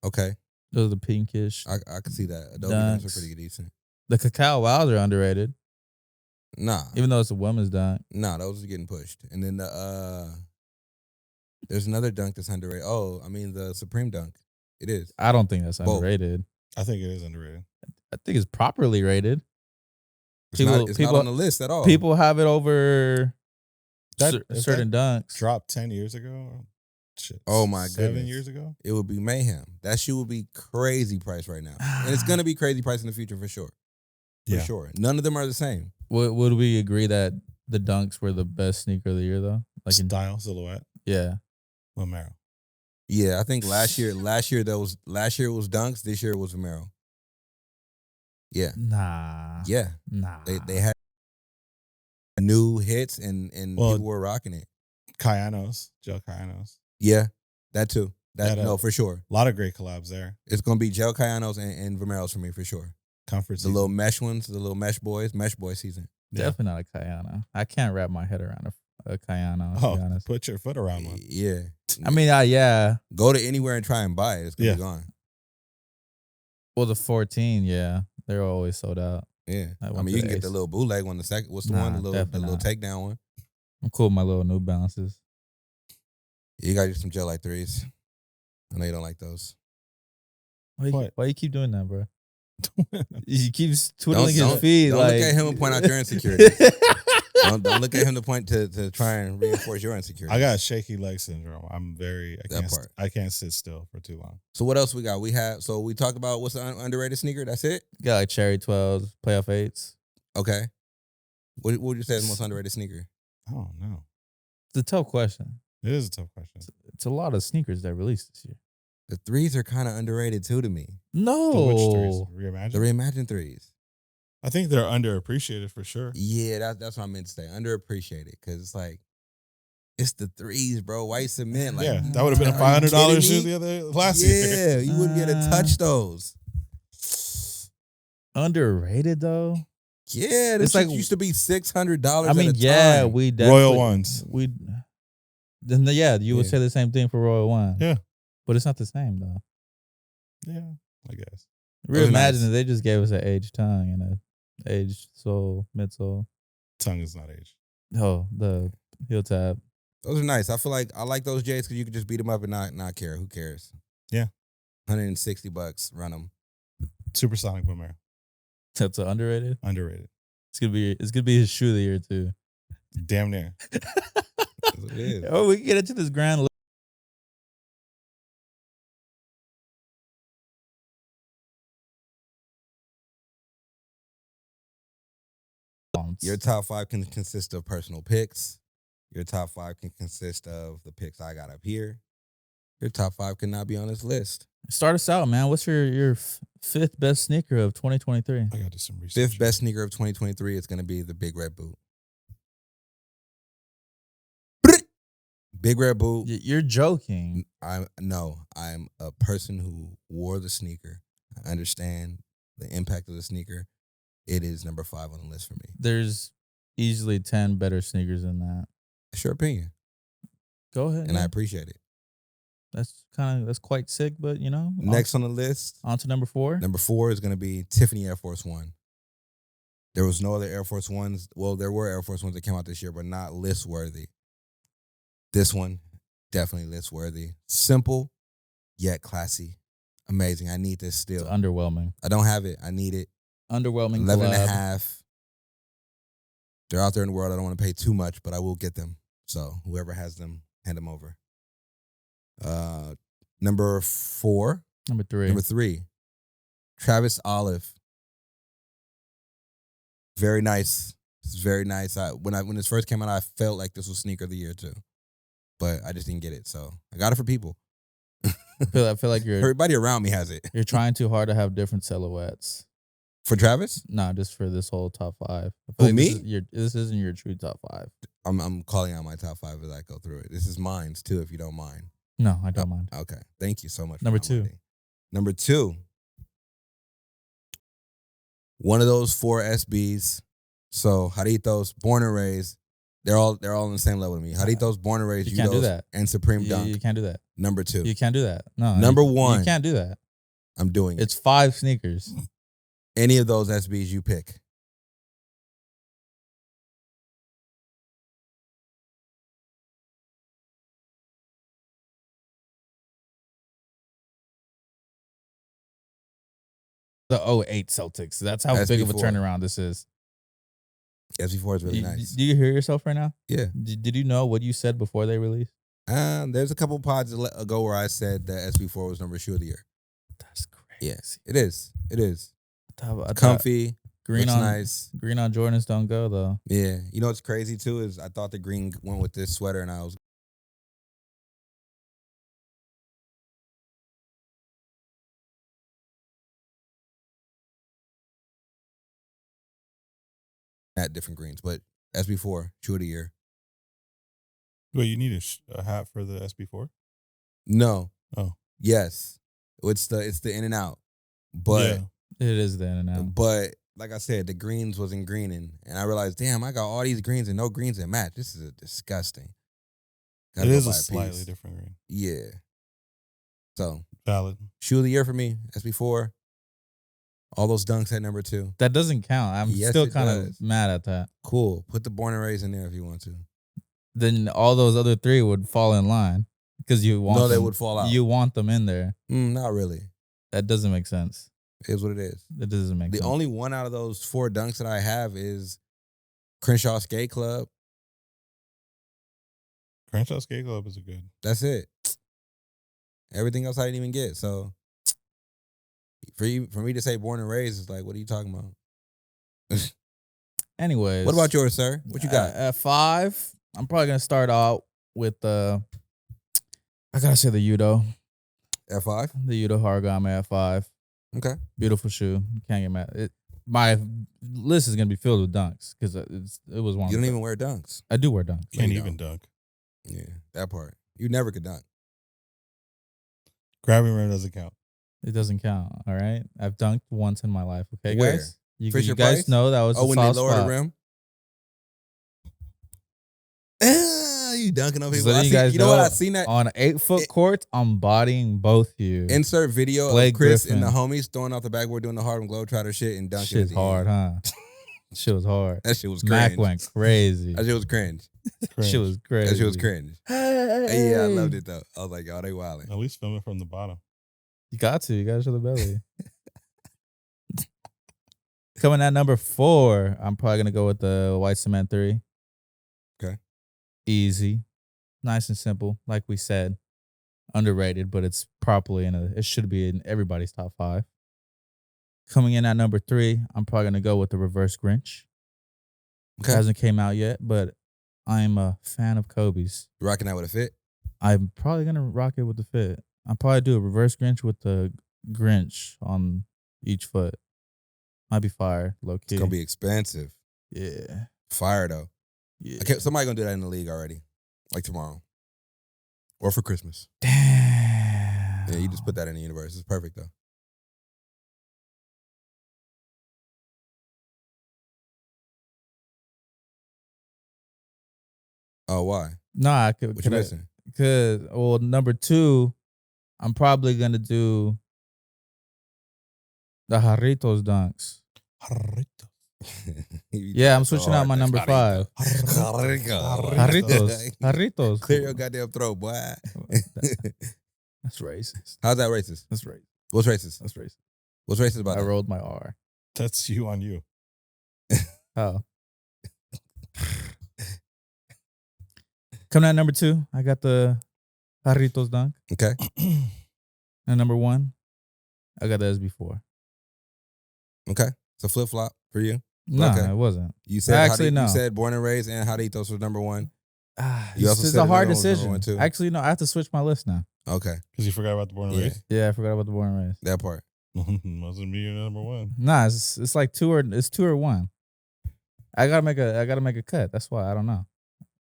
Okay. Those are the pinkish. I can see that. Adobe dunks are Dunks. pretty decent. The Cacao Wows are underrated, Nah. even though it's a women's dunk. Nah, those are getting pushed. And then there's another dunk that's underrated. Oh, I mean the Supreme dunk. It is. I don't think that's Both. underrated. I think it is underrated. I think it's properly rated. It's, People- not, it's people- not on the list at all. People have it over If certain dunks. Dropped 10 years ago. Shit. Oh, my 7 goodness. years ago. It would be mayhem. That shoe would be crazy price right now. And it's gonna be crazy price in the future for sure. For Yeah. sure. None of them are the same. Would we agree that the dunks were the best sneaker of the year though? Like in, Style, silhouette, yeah. Vomero. Yeah, I think last year it was dunks. This year it was Vomero. Yeah. Nah. Yeah. Nah. They had new hits and Well, people were rocking it. Kayanos, Gel Kayanos. Yeah, that too. That, No, for sure. A lot of great collabs there. It's gonna be Gel Cayanos and Vomeros for me for sure. Comfort The season. little mesh ones, the little mesh boy season. Yeah. Definitely not a Kayano. I can't wrap my head around a Kayano, to be Oh, honest. put your foot around one. Yeah. I mean, yeah. Go to anywhere and try and buy it. It's gonna Yeah. be gone. Well, the 14, yeah. They're always sold out. Yeah. I I went mean, to you can the get the Ace. little bootleg one. The second, what's the Nah, one? The little definitely not. takedown one. I'm cool with my little New Balances. You got some gel like threes. I know you don't like those. What? Why you keep doing that, bro? He keeps twiddling Don't- his feet. don't like, look at him and point out your insecurities. don't look at him to point to try and reinforce your insecurity. I got shaky leg syndrome. That part. I can't sit still for too long. So what else we got? We talked about what's the underrated sneaker. That's it. Got like Cherry 12s, playoff 8s. Okay. What would you say is the most underrated sneaker? I don't know. It's a tough question. It is a tough question. It's a lot of sneakers that released this year. The threes are kind of underrated too to me. No. The which threes? Reimagine? The reimagined threes. I think they're underappreciated for sure. Yeah, that's what I meant to say. Underappreciated because it's like it's the threes, bro. White cement. Like, Yeah, that would have been a are you $500 kidding shoe me? the other last year. Yeah, you wouldn't be able to touch those. Underrated though. Yeah, this It's like- used to be $600. I mean, at a yeah, time. we definitely Royal Ones. We then yeah, you would Yeah. say the same thing for Royal One. Yeah. But it's not the same though. Yeah, I guess. Those are Reimagine nice. it, they just gave us an aged tongue and a aged sole, midsole. Tongue is not aged. Oh, the heel tab. Those are nice. I feel like I like those J's because you can just beat them up and not care. Who cares? Yeah. $160. Run them. Supersonic Vomero. That's underrated. Underrated. It's gonna be his shoe of the year too. Damn near. That's what it is. Oh, we can get into this grand. Your top 5 can consist of personal picks. Your top 5 can consist of the picks I got up here. Your top 5 cannot be on this list. Start us out, man. What's your fifth best sneaker of 2023? I got to do some research. 5th best sneaker of 2023 is going to be the Big Red Boot. Big Red Boot. You're joking. I'm a person who wore the sneaker. I understand the impact of the sneaker. It is number 5 on the list for me. There's easily 10 better sneakers than that. That's your opinion, Go ahead. and I appreciate it. That's quite sick, but you know. Next on the list, On to number 4. number 4 is going to be Tiffany Air Force One. There was no other Air Force Ones. Well, there were Air Force Ones that came out this year, but not list worthy. This one, definitely list worthy. Simple, yet classy. Amazing. I need this still. It's underwhelming. I don't have it. I need it. Underwhelming. 11 and a collab. half. They're out there in the world. I don't want to pay too much, but I will get them. So whoever has them, hand them over. Number 4. Number 3. Number 3. Travis Olive. Very nice. It's very nice. When this first came out, I felt like this was sneaker of the year too. But I just didn't get it. So I got it for people. I feel like Everybody around me has it. you're trying too hard to have different silhouettes. For Travis? Nah, just for this whole top 5. I feel Who, like me? This isn't your true top 5. I'm calling out my top 5 as I go through it. This is mine too, if you don't mind. No, I don't mind. Okay. Thank you so much. for Number not 2. minding. Number 2. One of those 4 SBs. So Jaritos, born and raised. They're all on the same level with me. Jaritos, born and raised, You can't do Udos, that. and Supreme Dunk. You can't do that. Number 2. You can't do that. No. Number 1. You can't do that. I'm doing it. It's 5 sneakers. Any of those SBs you pick. The 08 Celtics. That's how big of a SB4. turnaround this is. SB4 is really nice. Do you hear yourself right now? Yeah. Did you know what you said before they released? There's a couple pods ago where I said that SB4 was number shoe of the year. That's crazy. Yes, it is. It is. I thought Comfy. green looks on nice. green on Jordans don't go though. Yeah. You know what's crazy too is I thought the green went with this sweater and I was at different greens, but SB4 shoe of the year. Wait, you need a hat for the SB4? No. Oh. Yes. It's the in and out. But Yeah. It is the in and out. but like I said, the greens wasn't greening. And I realized, damn, I got all these greens and no greens that match. This is disgusting. It Gotta go is buy a slightly piece. different green. Yeah. So Valid. shoe of the year for me, SB4. All those dunks at number 2. That doesn't count. I'm Yes, still it kind does. of mad at that. Cool. Put the born and raised in there if you want to. Then all those other 3 would fall in line because you want. No, they them- would fall out. You want them in there. Not really. That doesn't make sense. It is what it is. That doesn't make The sense. only one out of those 4 dunks that I have is Crenshaw Skate Club. Crenshaw Skate Club is a good. That's it. Everything else I didn't even get. So for me to say born and raised is like, what are you talking about? Anyways, What about yours, sir? What you got? At 5, I'm probably gonna start out with I gotta say the Udo, F5? the Udo Haragame at 5. Okay. Beautiful shoe. Can't get mad. My list is gonna be filled with dunks because it was one. You of don't the- even wear dunks. I do wear dunks. No, Can't you even dunk. Yeah, that part. You never could dunk. Grabbing rim doesn't count. It doesn't count. All right. I've dunked once in my life. Okay, Where? guys. You Fisher guys Price? know that was Oh, a when they soft lower spot. the rim? You dunking on Just people. letting you guys You know what? know, I seen that. On 8-foot It- court, I'm bodying both you. Insert video Blake of Chris Griffin. and the homies throwing off the backboard doing the Harlem Globetrotter shit and dunking. Shit's at the hard, end. huh? Shit was hard. That shit was cringe. Mac went crazy. That shit was cringe. Cringe. Shit was crazy. That shit was cringe. Hey. Yeah, I loved it though. I was like, oh, they wildin'. At least film it from the bottom. You got to. You got to show the belly. Coming at number 4, I'm probably gonna go with the White Cement 3. Okay. Easy, nice and simple. Like we said, underrated, but it's properly it should be in everybody's top 5. Coming in at number 3, I'm probably gonna go with the Reverse Grinch. Okay. It hasn't came out yet, but I'm a fan of Kobe's. You rocking that with a fit? I'm probably gonna rock it with the fit. I'll probably do a Reverse Grinch with the Grinch on each foot. Might be fire, low key. It's gonna be expensive. Yeah. Fire though. Yeah. Okay, somebody gonna do that in the league already, like tomorrow, or for Christmas. Damn. Yeah, you just put that in the universe. It's perfect though. Oh, why? Nah, I could. What you missing? Cause number 2, I'm probably gonna do the Jarritos dunks. Yeah, I'm switching out my number 5. Jarritos. Clear your goddamn throat, boy. That's racist. How's that racist? That's racist. What's racist? That's racist. What's racist about I that? rolled my R. That's you on you. Oh. Coming at number 2, I got the Jarritos dunk. Okay. And number 1, I got the SB4. Okay. So flip flop for you. No, Okay. it wasn't. You said Actually, no. You said born and raised and Jarritos was number 1. You This also is said a hard another one was number decision. 1 too. Actually, no, I have to switch my list now. Okay. Because you forgot about the born and Yeah. raised. Yeah, I forgot about the born and raised. That part. Mustn't be your number 1. Nah, it's like 2 or 1. I gotta make a cut. That's why I don't know.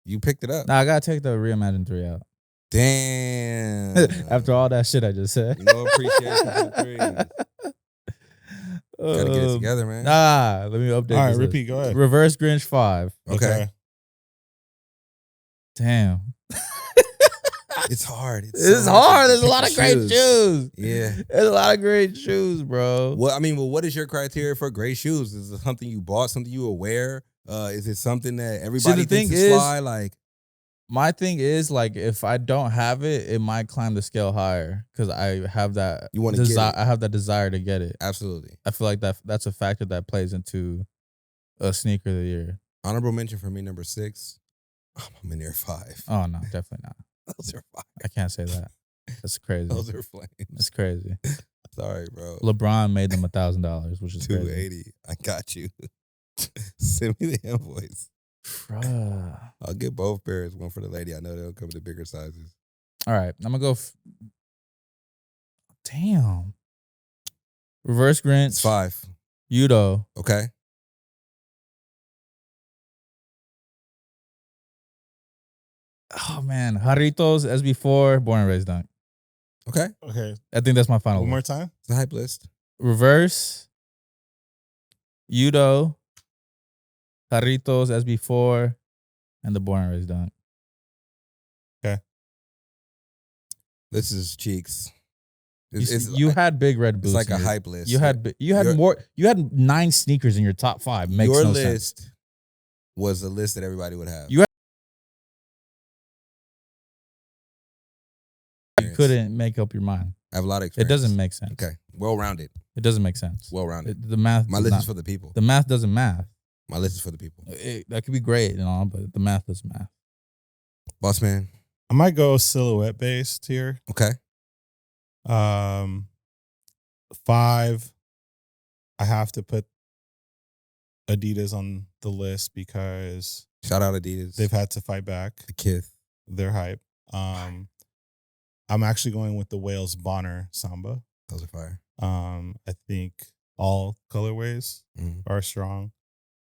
You picked it up. Nah, I gotta take the Reimagine 3 out. Damn. After all that shit I just said. No appreciation for the threes. Gotta get it together, man. Nah, let me update. All right, this list. repeat. Go ahead. Reverse Grinch 5. Okay. Damn. It's hard. It's so hard. to There's a pick lot the of great shoes. Yeah. There's a lot of great shoes, bro. Well, I mean, what is your criteria for great shoes? Is it something you bought, something you were wear? Is it something that everybody thing thinks is fly? Like, My thing is, like, if I don't have it, it might climb the scale higher because I have that You wanna get it. I have that desire to get it. absolutely. I feel like that's a factor that plays into a sneaker of the year. Honorable mention for me, number 6. I'm a Maniere 5. Oh no, definitely not. Those are fire. I can't say that. That's crazy. Those are flames. That's crazy. Sorry, bro. LeBron made them $1,000, which is crazy. 280. I got you. Send me the invoice. Bruh. I'll get both pairs. One for the lady. I know they'll come in the bigger sizes. All right, I'm gonna go. Damn. Reverse Grinch. It's 5. Udo. Okay. Oh man, Jarritos SB4 Born and Raised Dunk. Okay. Okay. I think that's my final One one. more time. It's a hype list. Reverse. Udo. Jarritos SB4 and the Born and Raised Dunk. This is cheeks. You had big red boots. It's like in a your- hype list. You had Your- more. You had 9 sneakers in your top 5. Makes Your no list sense. was a list that everybody would have. You You couldn't make up your mind. I have a lot of It experience. doesn't make sense. Okay. Well-rounded. It doesn't make sense. Well-rounded. The math. My does list not- is for the people. The math doesn't math. My list is for the people. That could be great and all, but the math doesn't math. Boss man. I might go silhouette based here. Okay. 5. I have to put Adidas on the list because Shout out Adidas. they've had to fight back the Kith. their hype. I'm actually going with the Wales Bonner Samba. Those are fire. I think all colorways Mhm. are strong.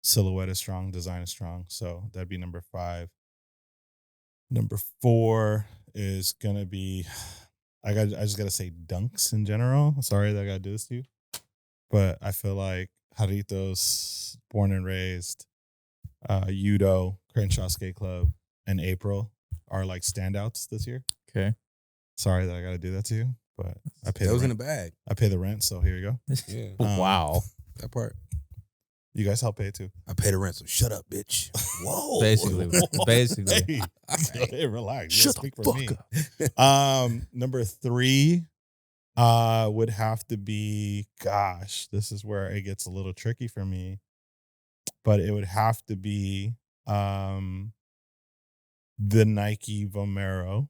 Silhouette is strong. Design is strong. So that'd be number 5. Number 4 is gonna be. I just gotta say dunks in general. Sorry that I gotta do this to you, but I feel like Jarritos, Born and Raised, Udo, Crenshaw Skate Club, and April are like standouts this year. Okay. Sorry that I gotta do that to you, but I pay Those the in the rent. bag. I pay the rent, so here you go. Yeah. Wow. That part. You guys help pay too. I pay the rent, so shut up, bitch. Whoa. Basically. Basically. Hey, relax. Shut Speak the for fuck me. up. Number 3, Would have to be, gosh, this is where it gets a little tricky for me. But it would have to be the Nike Vomero.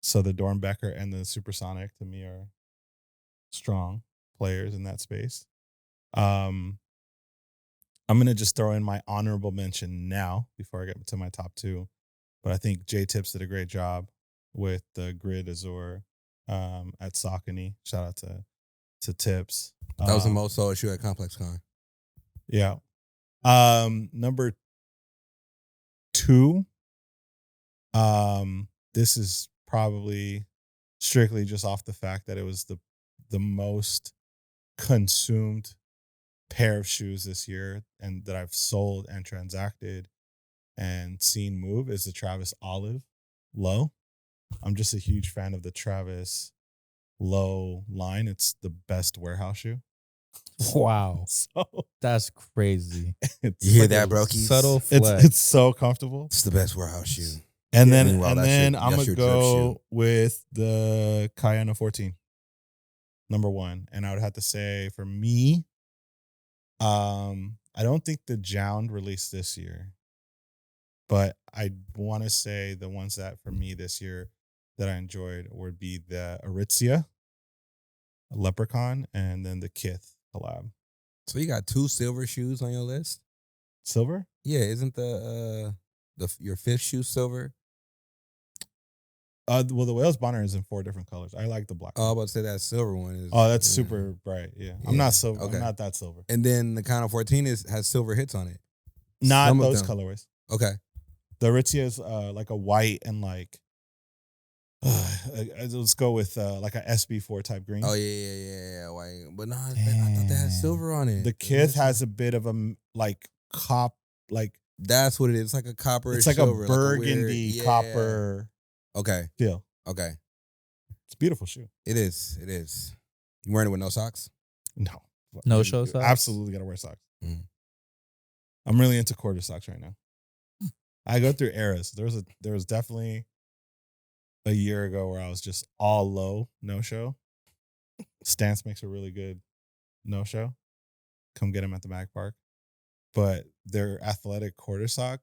So the Dornbecker and the Supersonic to me are strong players in that space. I'm gonna just throw in my honorable mention now before I get to my top two. But I think J Tips did a great job with the Grid Azure at Saucony. Shout out to Tips. That was the most sold shoe at Complex Con. Yeah. Number two. This is probably strictly just off the fact that it was the most consumed pair of shoes this year and that I've sold and transacted and seen move is the Travis Olive Low. I'm just a huge fan of the Travis Low line. It's the best warehouse shoe. Wow. So That's crazy. it's You hear like that, a bro? Subtle flex. It's so comfortable. It's the best warehouse shoe. And Yeah, then meanwhile, that's your- I'm that's gonna your drip go shoe. with the Cayenne 14, number one. And I would have to say for me, I don't think the Jound released this year, but I want to say the ones that for me this year that I enjoyed would be the Aritzia, Leprechaun, and then the Kith collab. So you got 2 silver shoes on your list? Silver? Yeah, isn't your 5th shoe silver? Well, the Wales Bonner is in 4 different colors. I like the black. Oh, I was about to say that silver one is. Oh, that's yeah. super bright. Yeah. I'm Yeah, not silver. okay. I'm not that silver. And then the Kind of 14 has silver hits on it. Not Some of those them. colorways. Okay. The Aritzia is like a white and like let's go with like a SB4 type green. Oh yeah. White. But no, I thought they had Damn. silver on it. The Kith has a bit of a like like That's what it is. It's like a copper. it's like silver, a burgundy yeah. copper Okay. feel. Okay. It's a beautiful shoe. It is. It is. You wearing it with no socks? No. No show socks? Absolutely gotta wear socks. Mm. I'm really into quarter socks right now. I go through eras. There was definitely a year ago where I was just all low, no show. Stance makes a really good no show. Come get him at the Mag Park. But their athletic quarter sock,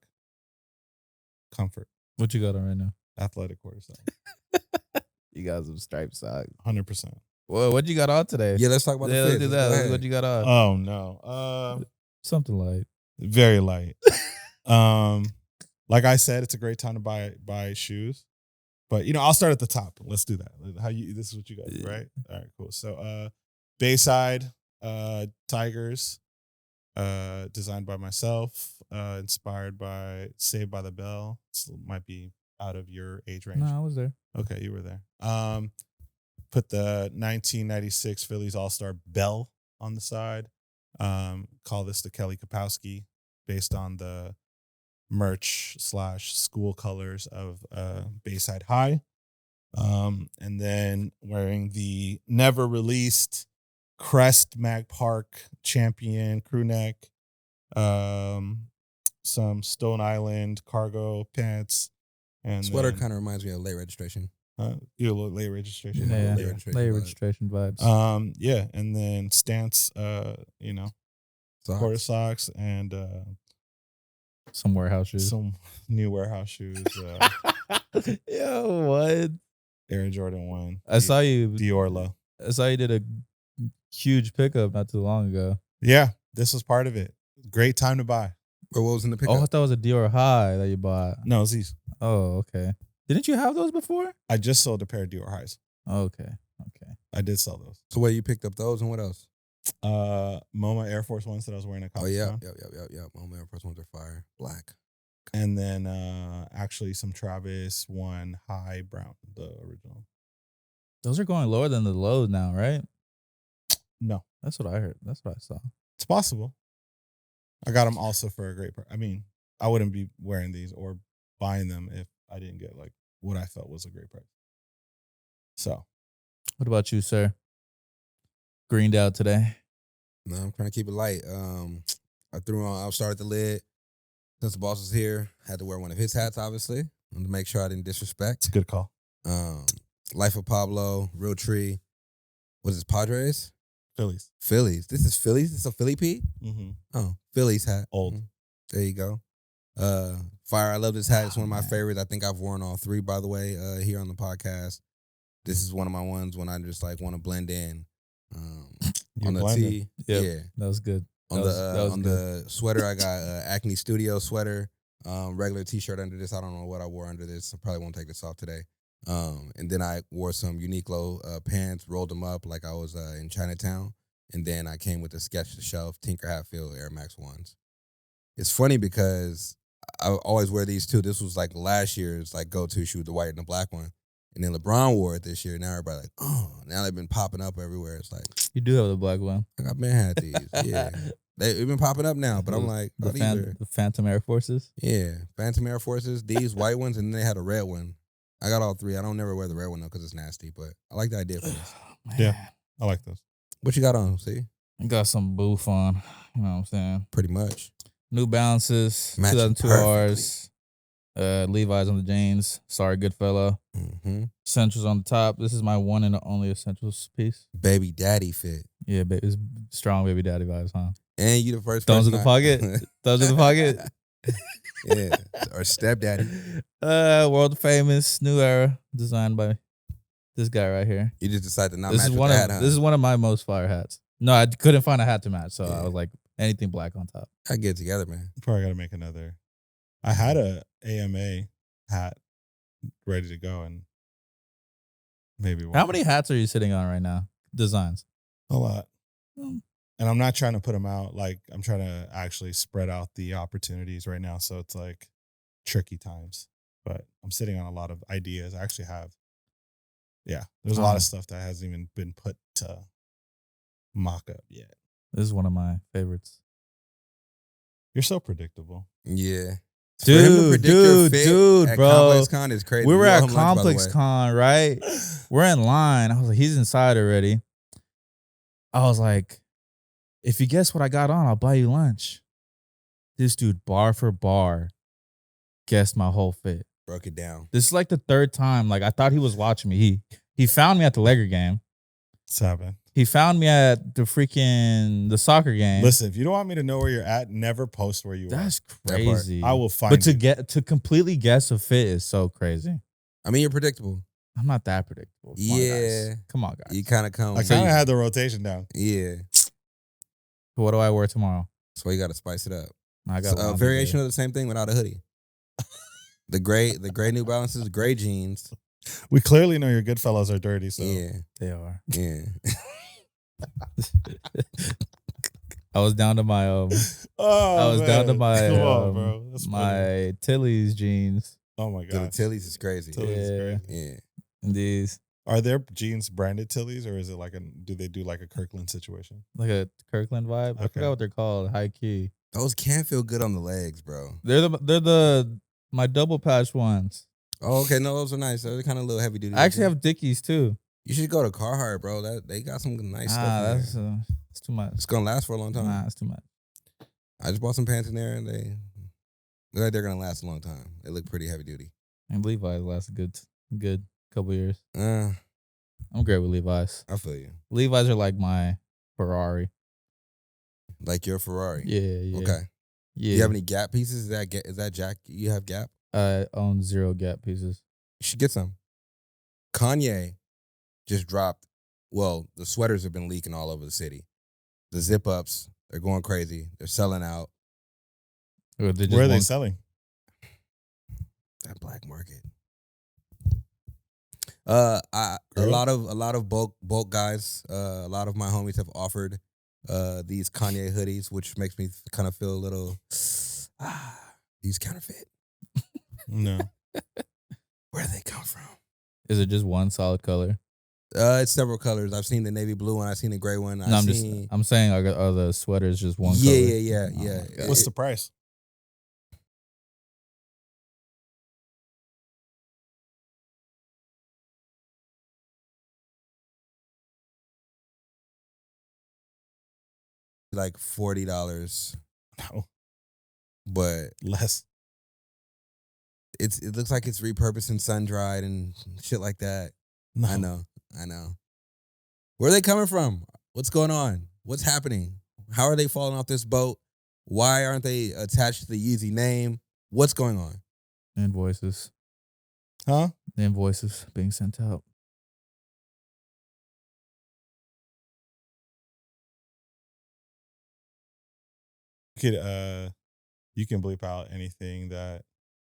comfort. What you got on right now? Athletic quarter sock. You got some striped socks. 100%. Well, what you got on today? Yeah, let's talk about Yeah, the let's fits. do Go that. ahead. What you got on? Oh no. Something light. Very light. Like I said, it's a great time to buy shoes. But I'll start at the top. Let's do that. This is what you got, right? All right, cool. So Bayside, Tigers, designed by myself, inspired by Saved by the Bell. This might be out of your age range. No, I was there. Okay, you were there. Put the 1996 Phillies All-Star Bell on the side. Call this the Kelly Kapowski, based on the merch / school colors of Bayside High. And then wearing the never released Crest Mag Park Champion crew neck, some Stone Island cargo pants, and Sweater then, kind of reminds me of late registration. you know, late registration. Yeah, late registration late vibe. registration vibes. Yeah, and then Stance, Socks. quarter socks and Some warehouse shoes. some new warehouse shoes. Yo, what? Air Jordan 1. I saw you. Dior Low. I saw you did a huge pickup not too long ago. Yeah, this was part of it. Great time to buy. Or what was in the Oh, I pickup? thought it was a Dior High that you bought. No, it's these. Oh, okay. Didn't you have those before? I just sold a pair of Dior Highs. Okay. I did sell those. So where you picked up those and what else? MoMA Air Force Ones that I was wearing at Oh Comic yeah, Con. yep. Oh man, first ones are fire. Black. And then actually some Travis 1 High Brown, the original. Those are going lower than the lows now, right? No, That's what I heard. That's what I saw. it's possible. I got them also for a great price. I mean, I wouldn't be wearing these or buying them if I didn't get like what I felt was a great price. So What about you, sir? Greened out today. No, I'm trying to keep it light. I threw on. I'll start at the lid. Since the boss was here, had to wear one of his hats, obviously, to make sure I didn't it's disrespect. a good call. Life of Pablo, Real Tree, What is this, Padres? Phillies. Phillies. This is Phillies? This is a Philly P? Mm-hmm. Oh, Phillies hat. Old. There you go. Fire, I love this hat. It's one of my man. favorites. I think I've worn all three, by the way, here on the podcast. This is one of my ones when I just like want to blend in. On the blending. tee, Yep. yeah. That was good. On That was on good. the sweater, I got Acne Studio sweater, regular t-shirt under this. I don't know what I wore under this. I probably won't take this off today. And then I wore some Uniqlo pants, rolled them up like I was in Chinatown. And then I came with the Sketch the Shelf Tinker Hatfield Air Max 1s. It's funny because I always wear these too. This was like last year's like go-to shoe, the white and the black one. And then LeBron wore it this year. Now everybody like, oh, now they've been popping up everywhere. It's like, You do have the black one. I've been had these. Yeah. They've been popping up now, but I'm like, oh, these are, The Phantom Air Forces. yeah, Phantom Air Forces, these white ones, and then they had a red one. I got all three. I don't never wear the red one though because it's nasty, but I like the idea for this. Yeah. I like those. What you got on? See, I got some boof on. You know what I'm saying? pretty much. New Balances, Matching 2002 Rs. Levi's on the jeans. Sorry, Goodfella. Mm-hmm. Essentials on the top. This is my one and only Essentials piece. Baby daddy fit, Yeah, it's strong baby daddy vibes, huh? and you the first. Thumbs in person the pocket. Thumbs in the pocket. Yeah, or stepdaddy. World famous New Era, designed by this guy right here. You just decide to not This match is with one the of hat, huh? this is one of my most fire hats. No, I couldn't find a hat to match, so Yeah. I was like anything black on top. I get it together, man. Probably got to make another. I had a AMA hat ready to go, and maybe How many hats are you sitting on right now? Designs. A lot. Mm. And I'm not trying to put them out. Like, I'm trying to actually spread out the opportunities right now. So it's like tricky times. But I'm sitting on a lot of ideas. I actually have. Yeah, there's a lot of stuff that hasn't even been put to mock up yet. This is one of my favorites. You're so predictable. Yeah. For him to predict your fit at bro. Complex Con is crazy. We were owe at him lunch, by the Complex way. Con, right? We're in line. I was like, he's inside already. I was like, if you guess what I got on, I'll buy you lunch. This dude, bar for bar, guessed my whole fit. Broke it down. This is like the third time. Like, I thought he was watching me. He found me at the Laker game. It's happening. He found me at the soccer game. Listen, if you don't want me to know where you're at, never post where you That's part. crazy. are. I will find But you. to completely guess a fit is so crazy. I mean, you're predictable. I'm not that predictable. Come on, Yeah. guys. Come on, guys. You kind of come. I kind of had the rotation down. Yeah. What do I wear tomorrow? That's why you got to spice it up. I got A variation of the same thing without a hoodie. The gray New Balances, gray jeans. We clearly know your Goodfellas are dirty. So Yeah. They are. Yeah. I was down to my Oh, I was down to man. my Come on, bro. That's funny. my Tilly's jeans. Oh my The god. Tilly's is crazy. Tilly's is Yeah. great. Yeah. And these Are their jeans branded Tilly's, or is it like do they do like a Kirkland situation? like a Kirkland vibe. I Okay. forgot what they're called. High key. Those can't feel good on the legs, bro. They're the my double patch ones. Oh, okay. No, those are nice. They're kind of a little heavy duty. I actually have Dickies too. You should go to Carhartt, bro. They got some nice stuff. In That's there. it's too much. It's gonna last for a long time. Nah, it's too much. I just bought some pants in there, and they look like they're gonna last a long time. They look pretty heavy duty. And Levi's last a good couple years. Uh, I'm great with Levi's. I feel you. Levi's are like my Ferrari. Like your Ferrari. Yeah. Okay. Yeah. Do you have any Gap pieces? Is that Jack? You have Gap? I own 0 Gap pieces. You should get some. Kanye just dropped. Well, the sweaters have been leaking all over the city. The zip ups, they're going crazy. They're selling out. Or they just Where are they won't- selling? That black market. A lot of bulk guys. A lot of my homies have offered these Kanye hoodies, which makes me kind of feel a little these counterfeit. No. Where do they come from? Is it just one solid color? It's several colors. I've seen the navy blue one. I've seen the gray one. No, I've I'm saying are the sweaters just one yeah, color? yeah. Oh my God. What's the price? like $40, No, but less. it looks like it's repurposed and sun dried and shit like that. No. I know. Where are they coming from? What's going on? What's happening? How are they falling off this boat? Why aren't they attached to the Yeezy name? What's going on? Invoices. Huh? Invoices being sent out. You can bleep out anything that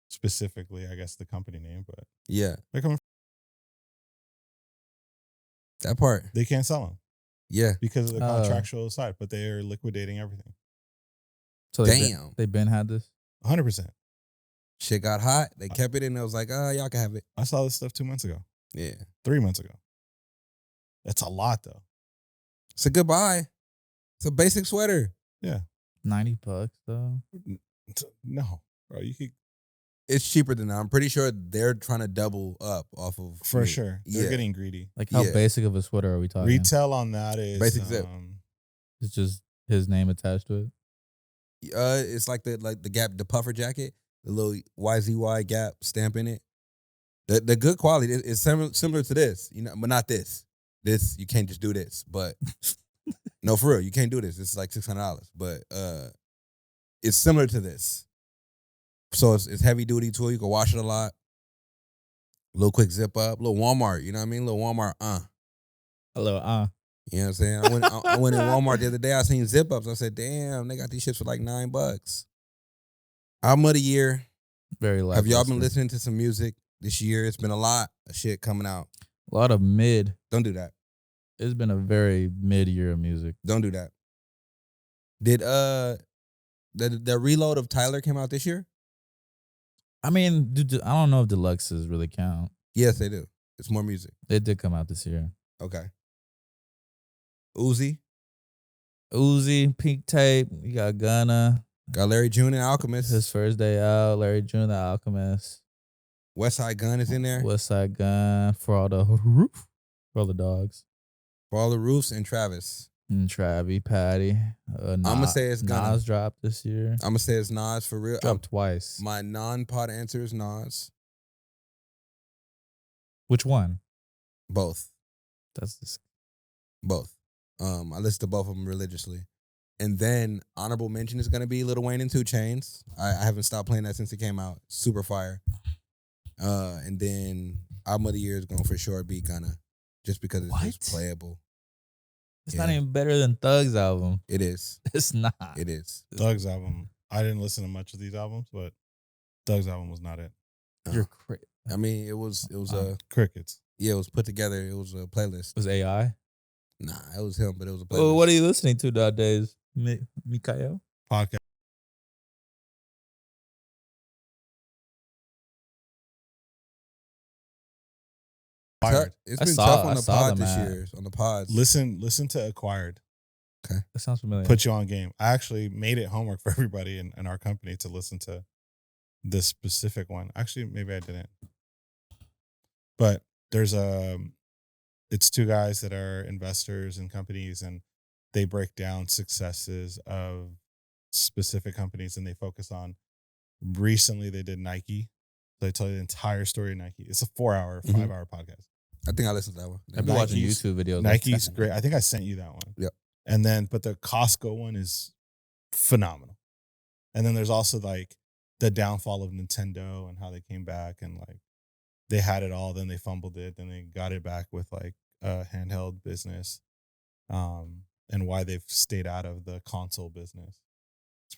specifically, I guess, the company name, but Yeah, they're coming. that part. They can't sell them Yeah. because of the Oh. contractual side, but they are liquidating everything. So Damn. They been had this. 100%. Shit got hot. They kept it and it was like, y'all can have it. I saw this stuff 2 months ago, Yeah. 3 months ago. That's a lot, though. It's a good buy. It's a basic sweater. Yeah. $90 though. No, bro, you could It's cheaper than that. I'm pretty sure they're trying to double up off of for me. sure. They're Yeah. getting greedy. Like how Yeah. basic of a sweater are we talking? Retail on that is Basic zip. It's just his name attached to it. It's like the Gap, the puffer jacket, the little YZY Gap stamp in it. The good quality is similar to this, but not this. This you can't just do this. But no, for real, you can't do this. It's like $600. But it's similar to this. So it's heavy duty tool. You can wash it a lot. A little quick zip up, little Walmart. You know what I mean? Little Walmart. Hello, You know what I'm saying? I went in Walmart the other day. I seen zip ups. I said, damn, they got these shits for like $9. Album of the year. Very lackluster. Have y'all been listening to some music this year? It's been a lot of shit coming out. A lot of mid. Don't do that. It's been a very mid year of music. Don't do that. Did the reload of Tyler came out this year? I mean, dude, I don't know if deluxes really count. Yes, they do. It's more music. They did come out this year. Okay. Uzi. Pink Tape. You got Gunna. Got Larry June and Alchemist. His first day out. Larry June, the Alchemist. West Side Gun is in there. West Side Gun. For all the roof. For all the dogs. For all the roofs and Travis. And Travi, Patty. I'ma say it's Gunna. Nas dropped this year. I'm gonna say it's Nas for real. Dropped twice. My non-pod answer is Nas. Which one? Both. That's Both. I listen to both of them religiously. And then honorable mention is gonna be Lil Wayne and 2 Chainz. I haven't stopped playing that since it came out. Super fire. And then album of the year is gonna for sure be Gunna, just because it's just playable. It's not even better than Thug's album. It is. It's not. It is. Thug's album. I didn't listen to much of these albums, but Thug's album was not it. You're crazy. I mean, it was Crickets. yeah, it was put together. It was a playlist. Was AI? Nah, it was him, but it was a playlist. Well, what are you listening to nowadays, Mikael? Podcast. Acquired. It's I been saw- tough I on the saw pod them this at- year. On the pods. Listen to Acquired. That sounds familiar. Put you on game. I actually made it homework for everybody in our company to listen to this specific one. Actually, maybe I didn't. But there's it's 2 guys that are investors in companies, and they break down successes of specific companies, and they focus on. Recently, they did Nike. So they tell you the entire story of Nike. It's a 4-hour, 5-hour podcast. I think I listened to that one. I've been watching Nike's- YouTube videos. Nike's great. I think I sent you that one. Yep. And then, but the Costco one is phenomenal. And then there's also like the downfall of Nintendo and how they came back and like they had it all, then they fumbled it, then they got it back with like a handheld business, and why they've stayed out of the console business.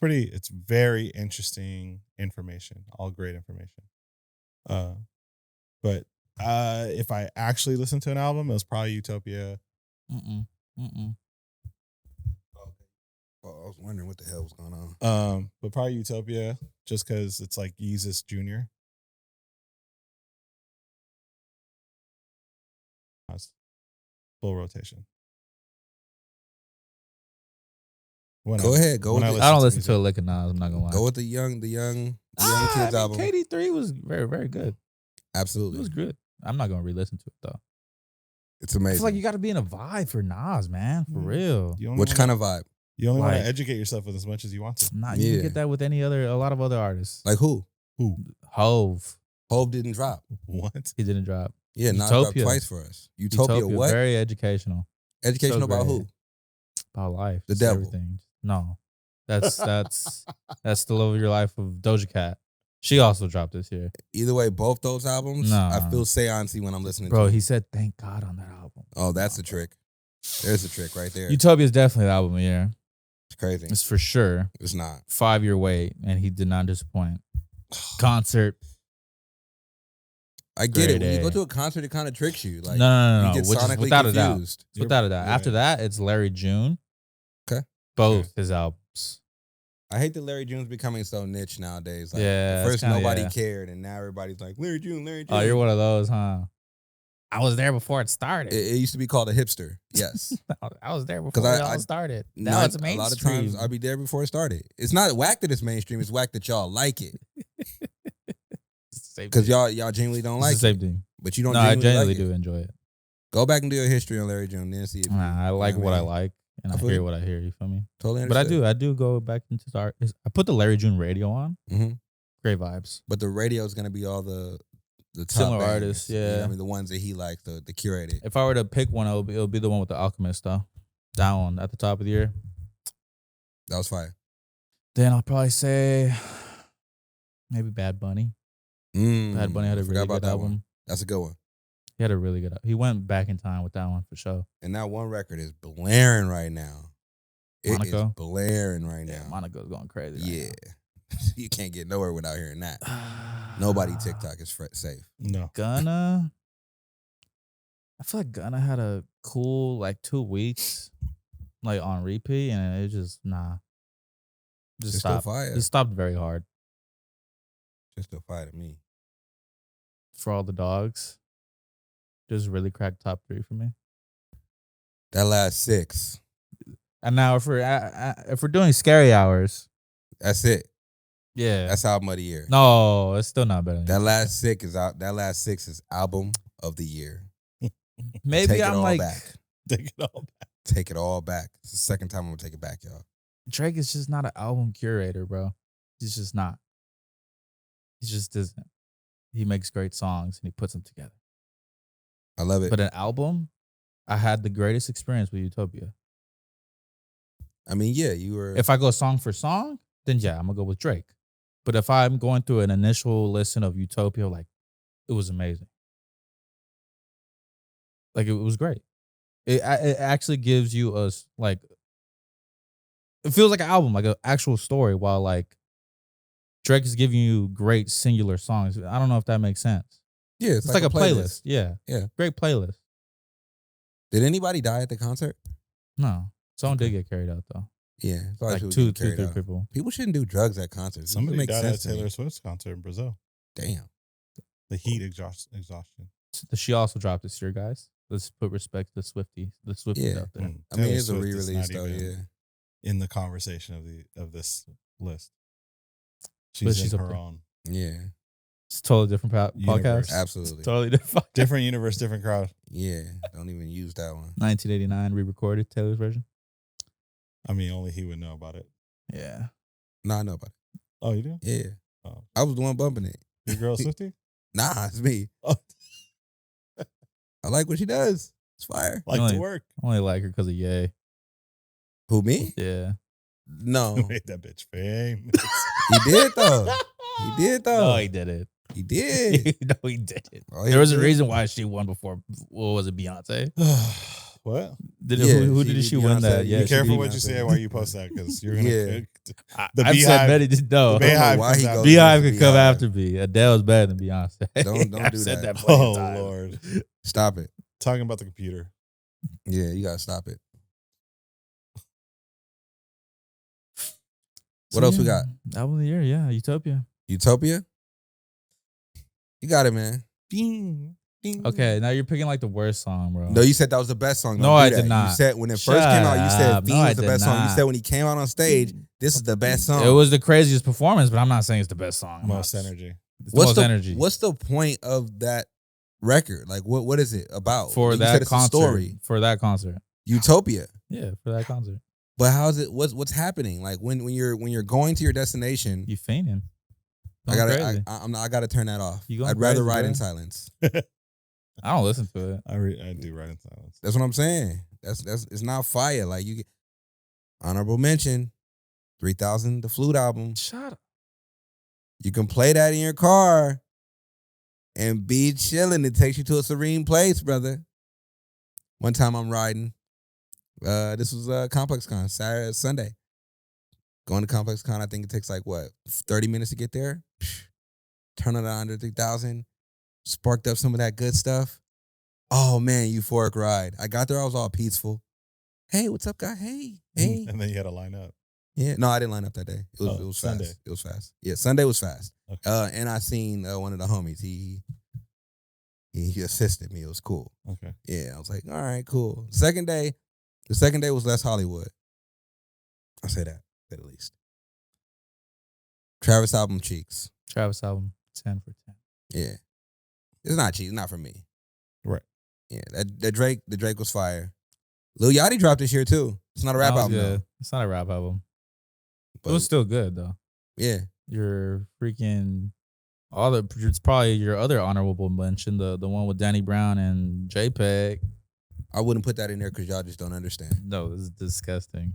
It's very interesting information, all great information. But if I actually listened to an album, it was probably Utopia. Oh, I was wondering what the hell was going on. But probably Utopia, just because it's like Yeezus Jr. Full rotation. Go ahead. Go with I don't listen to a lick of Nas. I'm not gonna lie. Go with the young kids album. KD3 was very, very good. Absolutely, It was good. I'm not gonna re-listen to it though. it's I amazing. feel like you got to be in a vibe for Nas, man. For real. Which kind of vibe? You only want Like- to educate yourself with as much as you want to. Nah, you Yeah. can get that with a lot of other artists. Like who? Hove, Hove didn't drop. What? he didn't drop. Yeah, Nas dropped Utopia. twice for us. Utopia what? Very educational. Educational about great. who? About life. The just devil. Everything. No. That's the love of your life of Doja Cat. She also dropped this year. Either way, both those albums, Nah. I feel seancey when I'm listening Bro, to he them. said thank God on that album. Oh, that's Nah, the bro. trick. There's the trick right there. Utopia is definitely the album of the year. It's crazy. It's for sure. It's not. 5-year wait, and he did not disappoint. Concert. I get it. Grade When you A. go to a concert, it kind of tricks you. Like, no. you get Which is sonically without a doubt. confused. Without a doubt. Yeah. After that, it's Larry June. Okay. Both his albums. I hate that Larry June's becoming so niche nowadays. Like, Yeah, at it's first kinda- nobody yeah. cared, and now everybody's like, Larry June, Larry June. Oh, you're one of those, huh? I was there before it started. It used to be called a hipster. Yes. I was there before it all started. Now it's mainstream. A lot of times I'll be there before it started. It's not whack that it's mainstream. It's whack that y'all like it. Because y'all genuinely don't like it's the it. same thing. But you don't No, I genuinely genuinely like it. do enjoy it. Go back and do your history on Larry June, then see if you, I like what I like, and I I feel hear you. what I hear. You feel me? Totally But understand. I do go back into the art. I put the Larry June radio on. Mm-hmm. Great vibes. But the radio is gonna be all the top Similar bangers. artists, yeah. I mean the ones that he likes, the curated. If I were to pick one, it'll be the one with the Alchemist though. That one at the top of the year. That was fire. Then I'll probably say maybe Bad Bunny. Bad Bunny had a I forgot really about good that album. one. That's a good one. He had a really good. He went back in time with that one for sure. And that one record is blaring right now. It is Monaco? blaring right now. Monaco's going crazy. Yeah. Right You can't get nowhere without hearing that. now. Nobody TikTok is safe. No. Gunna. I feel like Gunna had a cool like 2 weeks, like on repeat, and it just just It's still stopped. fire. It stopped very hard It's still fire to me. for all the dogs. Just really cracked top 3 for me. That last 6. And now if we're doing scary hours, That's it. yeah, That's album of the year. no, it's still not better. Than That you. last 6 is out. That last 6 is album of the year. Maybe Take it I'm all like back. Take it all back. Take it all back. It's the second time I'm gonna take it back, y'all. Drake is just not an album curator, bro. He's just not. He just isn't. He makes great songs and he puts them together. I love it. But an album, I had the greatest experience with Utopia. I mean, yeah, you were. If I go song for song, then yeah, I'm gonna go with Drake. But if I'm going through an initial listen of Utopia, like it was amazing. Like it was great. It actually gives you like it feels like an album, like an actual story, while like Drake is giving you great singular songs. I don't know if that makes sense. yeah, It's like a playlist. Yeah. Yeah. Great playlist. Did anybody die at the concert? No. Someone Okay. did get carried out though. Yeah, it's always Like people two, getting carried 3 out. people. People shouldn't do drugs at concerts. Somebody makes died sense at to me. Taylor Swift's concert in Brazil. Damn. The heat exhaustion. She also dropped this year, guys. Let's put respect to the Swifties Yeah. out there. I mean, Taylor it's a Swift is re-release not though. even Yeah, in the conversation of this list. But She's she's in up her there. own yeah, It's a totally different Universe. podcast. absolutely. Totally different. different universe, different crowd. Yeah, don't even use that one. 1989 re-recorded Taylor's version. I mean, only he would know about it. Yeah. No, I know about Oh, you do? it. Yeah, Oh. I was the one bumping it. Your girl Swiftie? Nah, it's me. Oh. I like what she does. It's fire. Like Really? to work. I only like her because of Ye. Who, me? Yeah. No, Made that bitch famous. he did though. He did though. No, he did it. He did. No, he didn't. Oh, he There was a did. reason why she won before. What was it, Beyonce? What? Did Yeah, who she did beat she win Beyonce. that? Be Yeah, Be she careful beat what you Beyonce. say while you post that because you're gonna. Yeah. The I've said many. No, The I don't know Beehive why comes he out. goes Beehive against could come Beehive. after me. Adele's better than Beyonce. Don't I've do said that. plenty Oh of times. Lord! Stop it. Talking about the computer. Yeah, you gotta stop it. What else we got? Album of the year, yeah, Utopia. Utopia. You got it, man. Ding, ding. Okay, now you're picking like the worst song, bro. No, you said that was the best song. Don't No, do I that. did not. You said when it Shut first came out, you said up. Fiend No, I was the did best song. You not. said when he came out on stage, this is the best song. It was the craziest performance, but I'm not saying it's the best song. I'm Most not- energy. It's the most energy What's the point of that record? Like, what is it about? for Like, you that said it's a concert? story. For that concert, Utopia. yeah, for that concert. But how's it? What's happening? Like when you're going to your destination, You fainting? I Going gotta crazy. I gotta turn that off. You going I'd rather crazy, ride bro. in silence. I don't listen to it. I do Ride in Silence. That's what I'm saying. That's it's not fire. Like you get honorable mention, 3000, the Flute album. Shut up. You can play that in your car and be chilling. It takes you to a serene place, brother. One time I'm riding. This was Complex Con, Sunday. Going to Complex Con, I think it takes like, 30 minutes to get there? Turn it on under 3000. Sparked up some of that good stuff. Oh, man, euphoric ride. I got there, I was all peaceful. Hey, what's up, guy? Hey. And then you had to line up. Yeah, no, I didn't line up that day. It was Sunday. fast. It was fast. Yeah, Sunday was fast. Okay. And I seen one of the homies. He assisted me. It was cool. Okay. Yeah, I was like, all right, cool. The second day was less Hollywood. I say that at least. Travis album Cheeks. Travis album 10 for 10. Yeah, it's not Cheeks. Not for me. Right. Yeah, the Drake was fire. Lil Yachty dropped this year too. It's not a rap That was album good. though. It's not a rap album. But It was still good though. yeah. Your freaking it's probably your other honorable mention, the one with Danny Brown and JPEG. I wouldn't put that in there because y'all just don't understand. No, this is disgusting.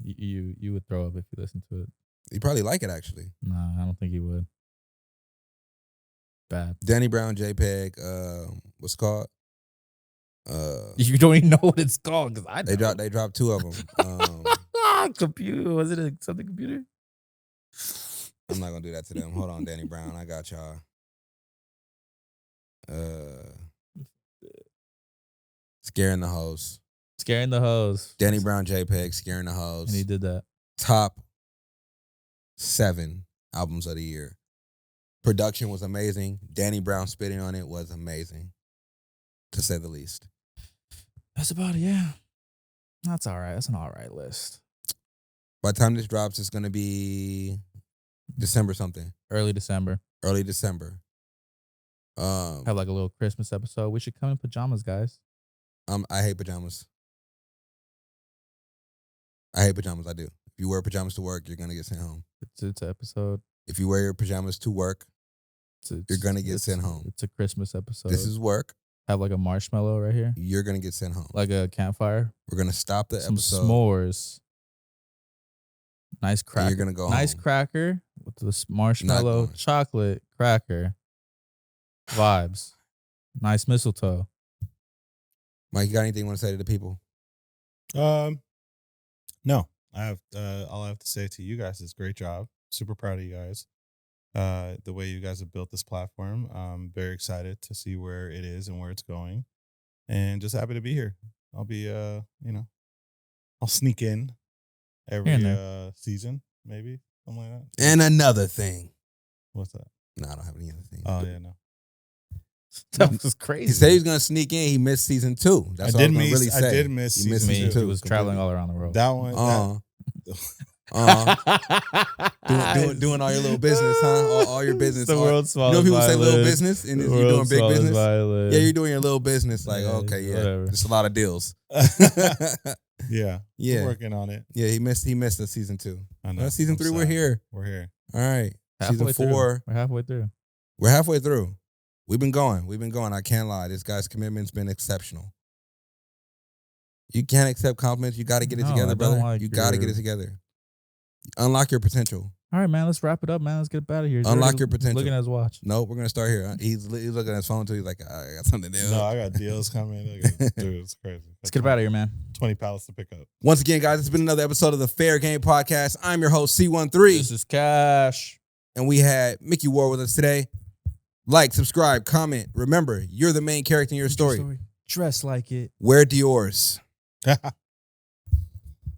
You would throw up if you listened to it. You probably like it actually. No, I don't think you would. Bad. Danny Brown, JPEG, what's it called? You don't even know what it's called because I They don't. dropped two of them. Computer. Was it something computer? I'm not gonna do that to them. Hold on, Danny Brown. I got y'all. Scaring the Hoes. Scaring the Hoes. Danny Brown, JPEG, Scaring the Hoes. And he did that. Top 7 albums of the year. Production was amazing. Danny Brown spitting on it was amazing, to say the least. That's about it, yeah. That's all right. That's an all right list. By the time this drops, it's gonna be December something. Early December. Early December. Have like a little Christmas episode. We should come in pajamas, guys. I hate pajamas. I hate pajamas. I do. If you wear pajamas to work, you're gonna get sent home. It's an episode. If you wear your pajamas to work, you're gonna get sent home. It's a Christmas episode. This is work. Have like a marshmallow right here. You're gonna get sent home. Like a campfire. We're gonna stop the Some episode. s'mores. Nice And cracker. you're gonna go nice home. cracker with the marshmallow going. chocolate cracker. Vibes. Nice mistletoe. Mike, you got anything you want to say to the people? No. I have all I have to say to you guys is great job. Super proud of you guys. The way you guys have built this platform. I'm very excited to see where it is and where it's going. And just happy to be here. I'll be I'll sneak in every Here and there. season, maybe. Something like that. And another thing. What's that? No, I don't have any other thing. Oh yeah, no. That was crazy. He said he was gonna sneak in. He missed season 2. That's I all I did was gonna miss really say. I did miss He missed season season He 2. was traveling all around the world. That one Doing all your little business, huh? All your business. The world's You know smallest people say little violin. business and The you're doing world's big smallest business. violin. Yeah, you're doing your little business. Like, Yeah, okay, yeah, whatever. just a lot of deals. Yeah. Yeah. We're working on it. Yeah, he missed the season 2. I know. Season I'm 3, we're sad. here. We're here. All right. Halfway Season 4, We're halfway through. we're halfway through. We've been going. I can't lie. This guy's commitment's been exceptional. You can't accept compliments. You got to get it No, I together, don't brother. like You got to get your- it together. Unlock your potential. All right, man. Let's wrap it up, man. Let's get up out of here. He's Unlock already your potential. Looking at his watch. No, we're gonna start here. He's looking at his phone too. He's like, I got something to do. No, I got deals coming. Dude, it's crazy. Let's get up out of here, man. 20 pallets to pick up. Once again, guys, it's been another episode of the Fair Game Podcast. I'm your host, C13, This is Cash. and we had Mickey Ward with us today. Like, subscribe, comment. Remember, you're the main character in your story. Dress like it. Wear Dior's.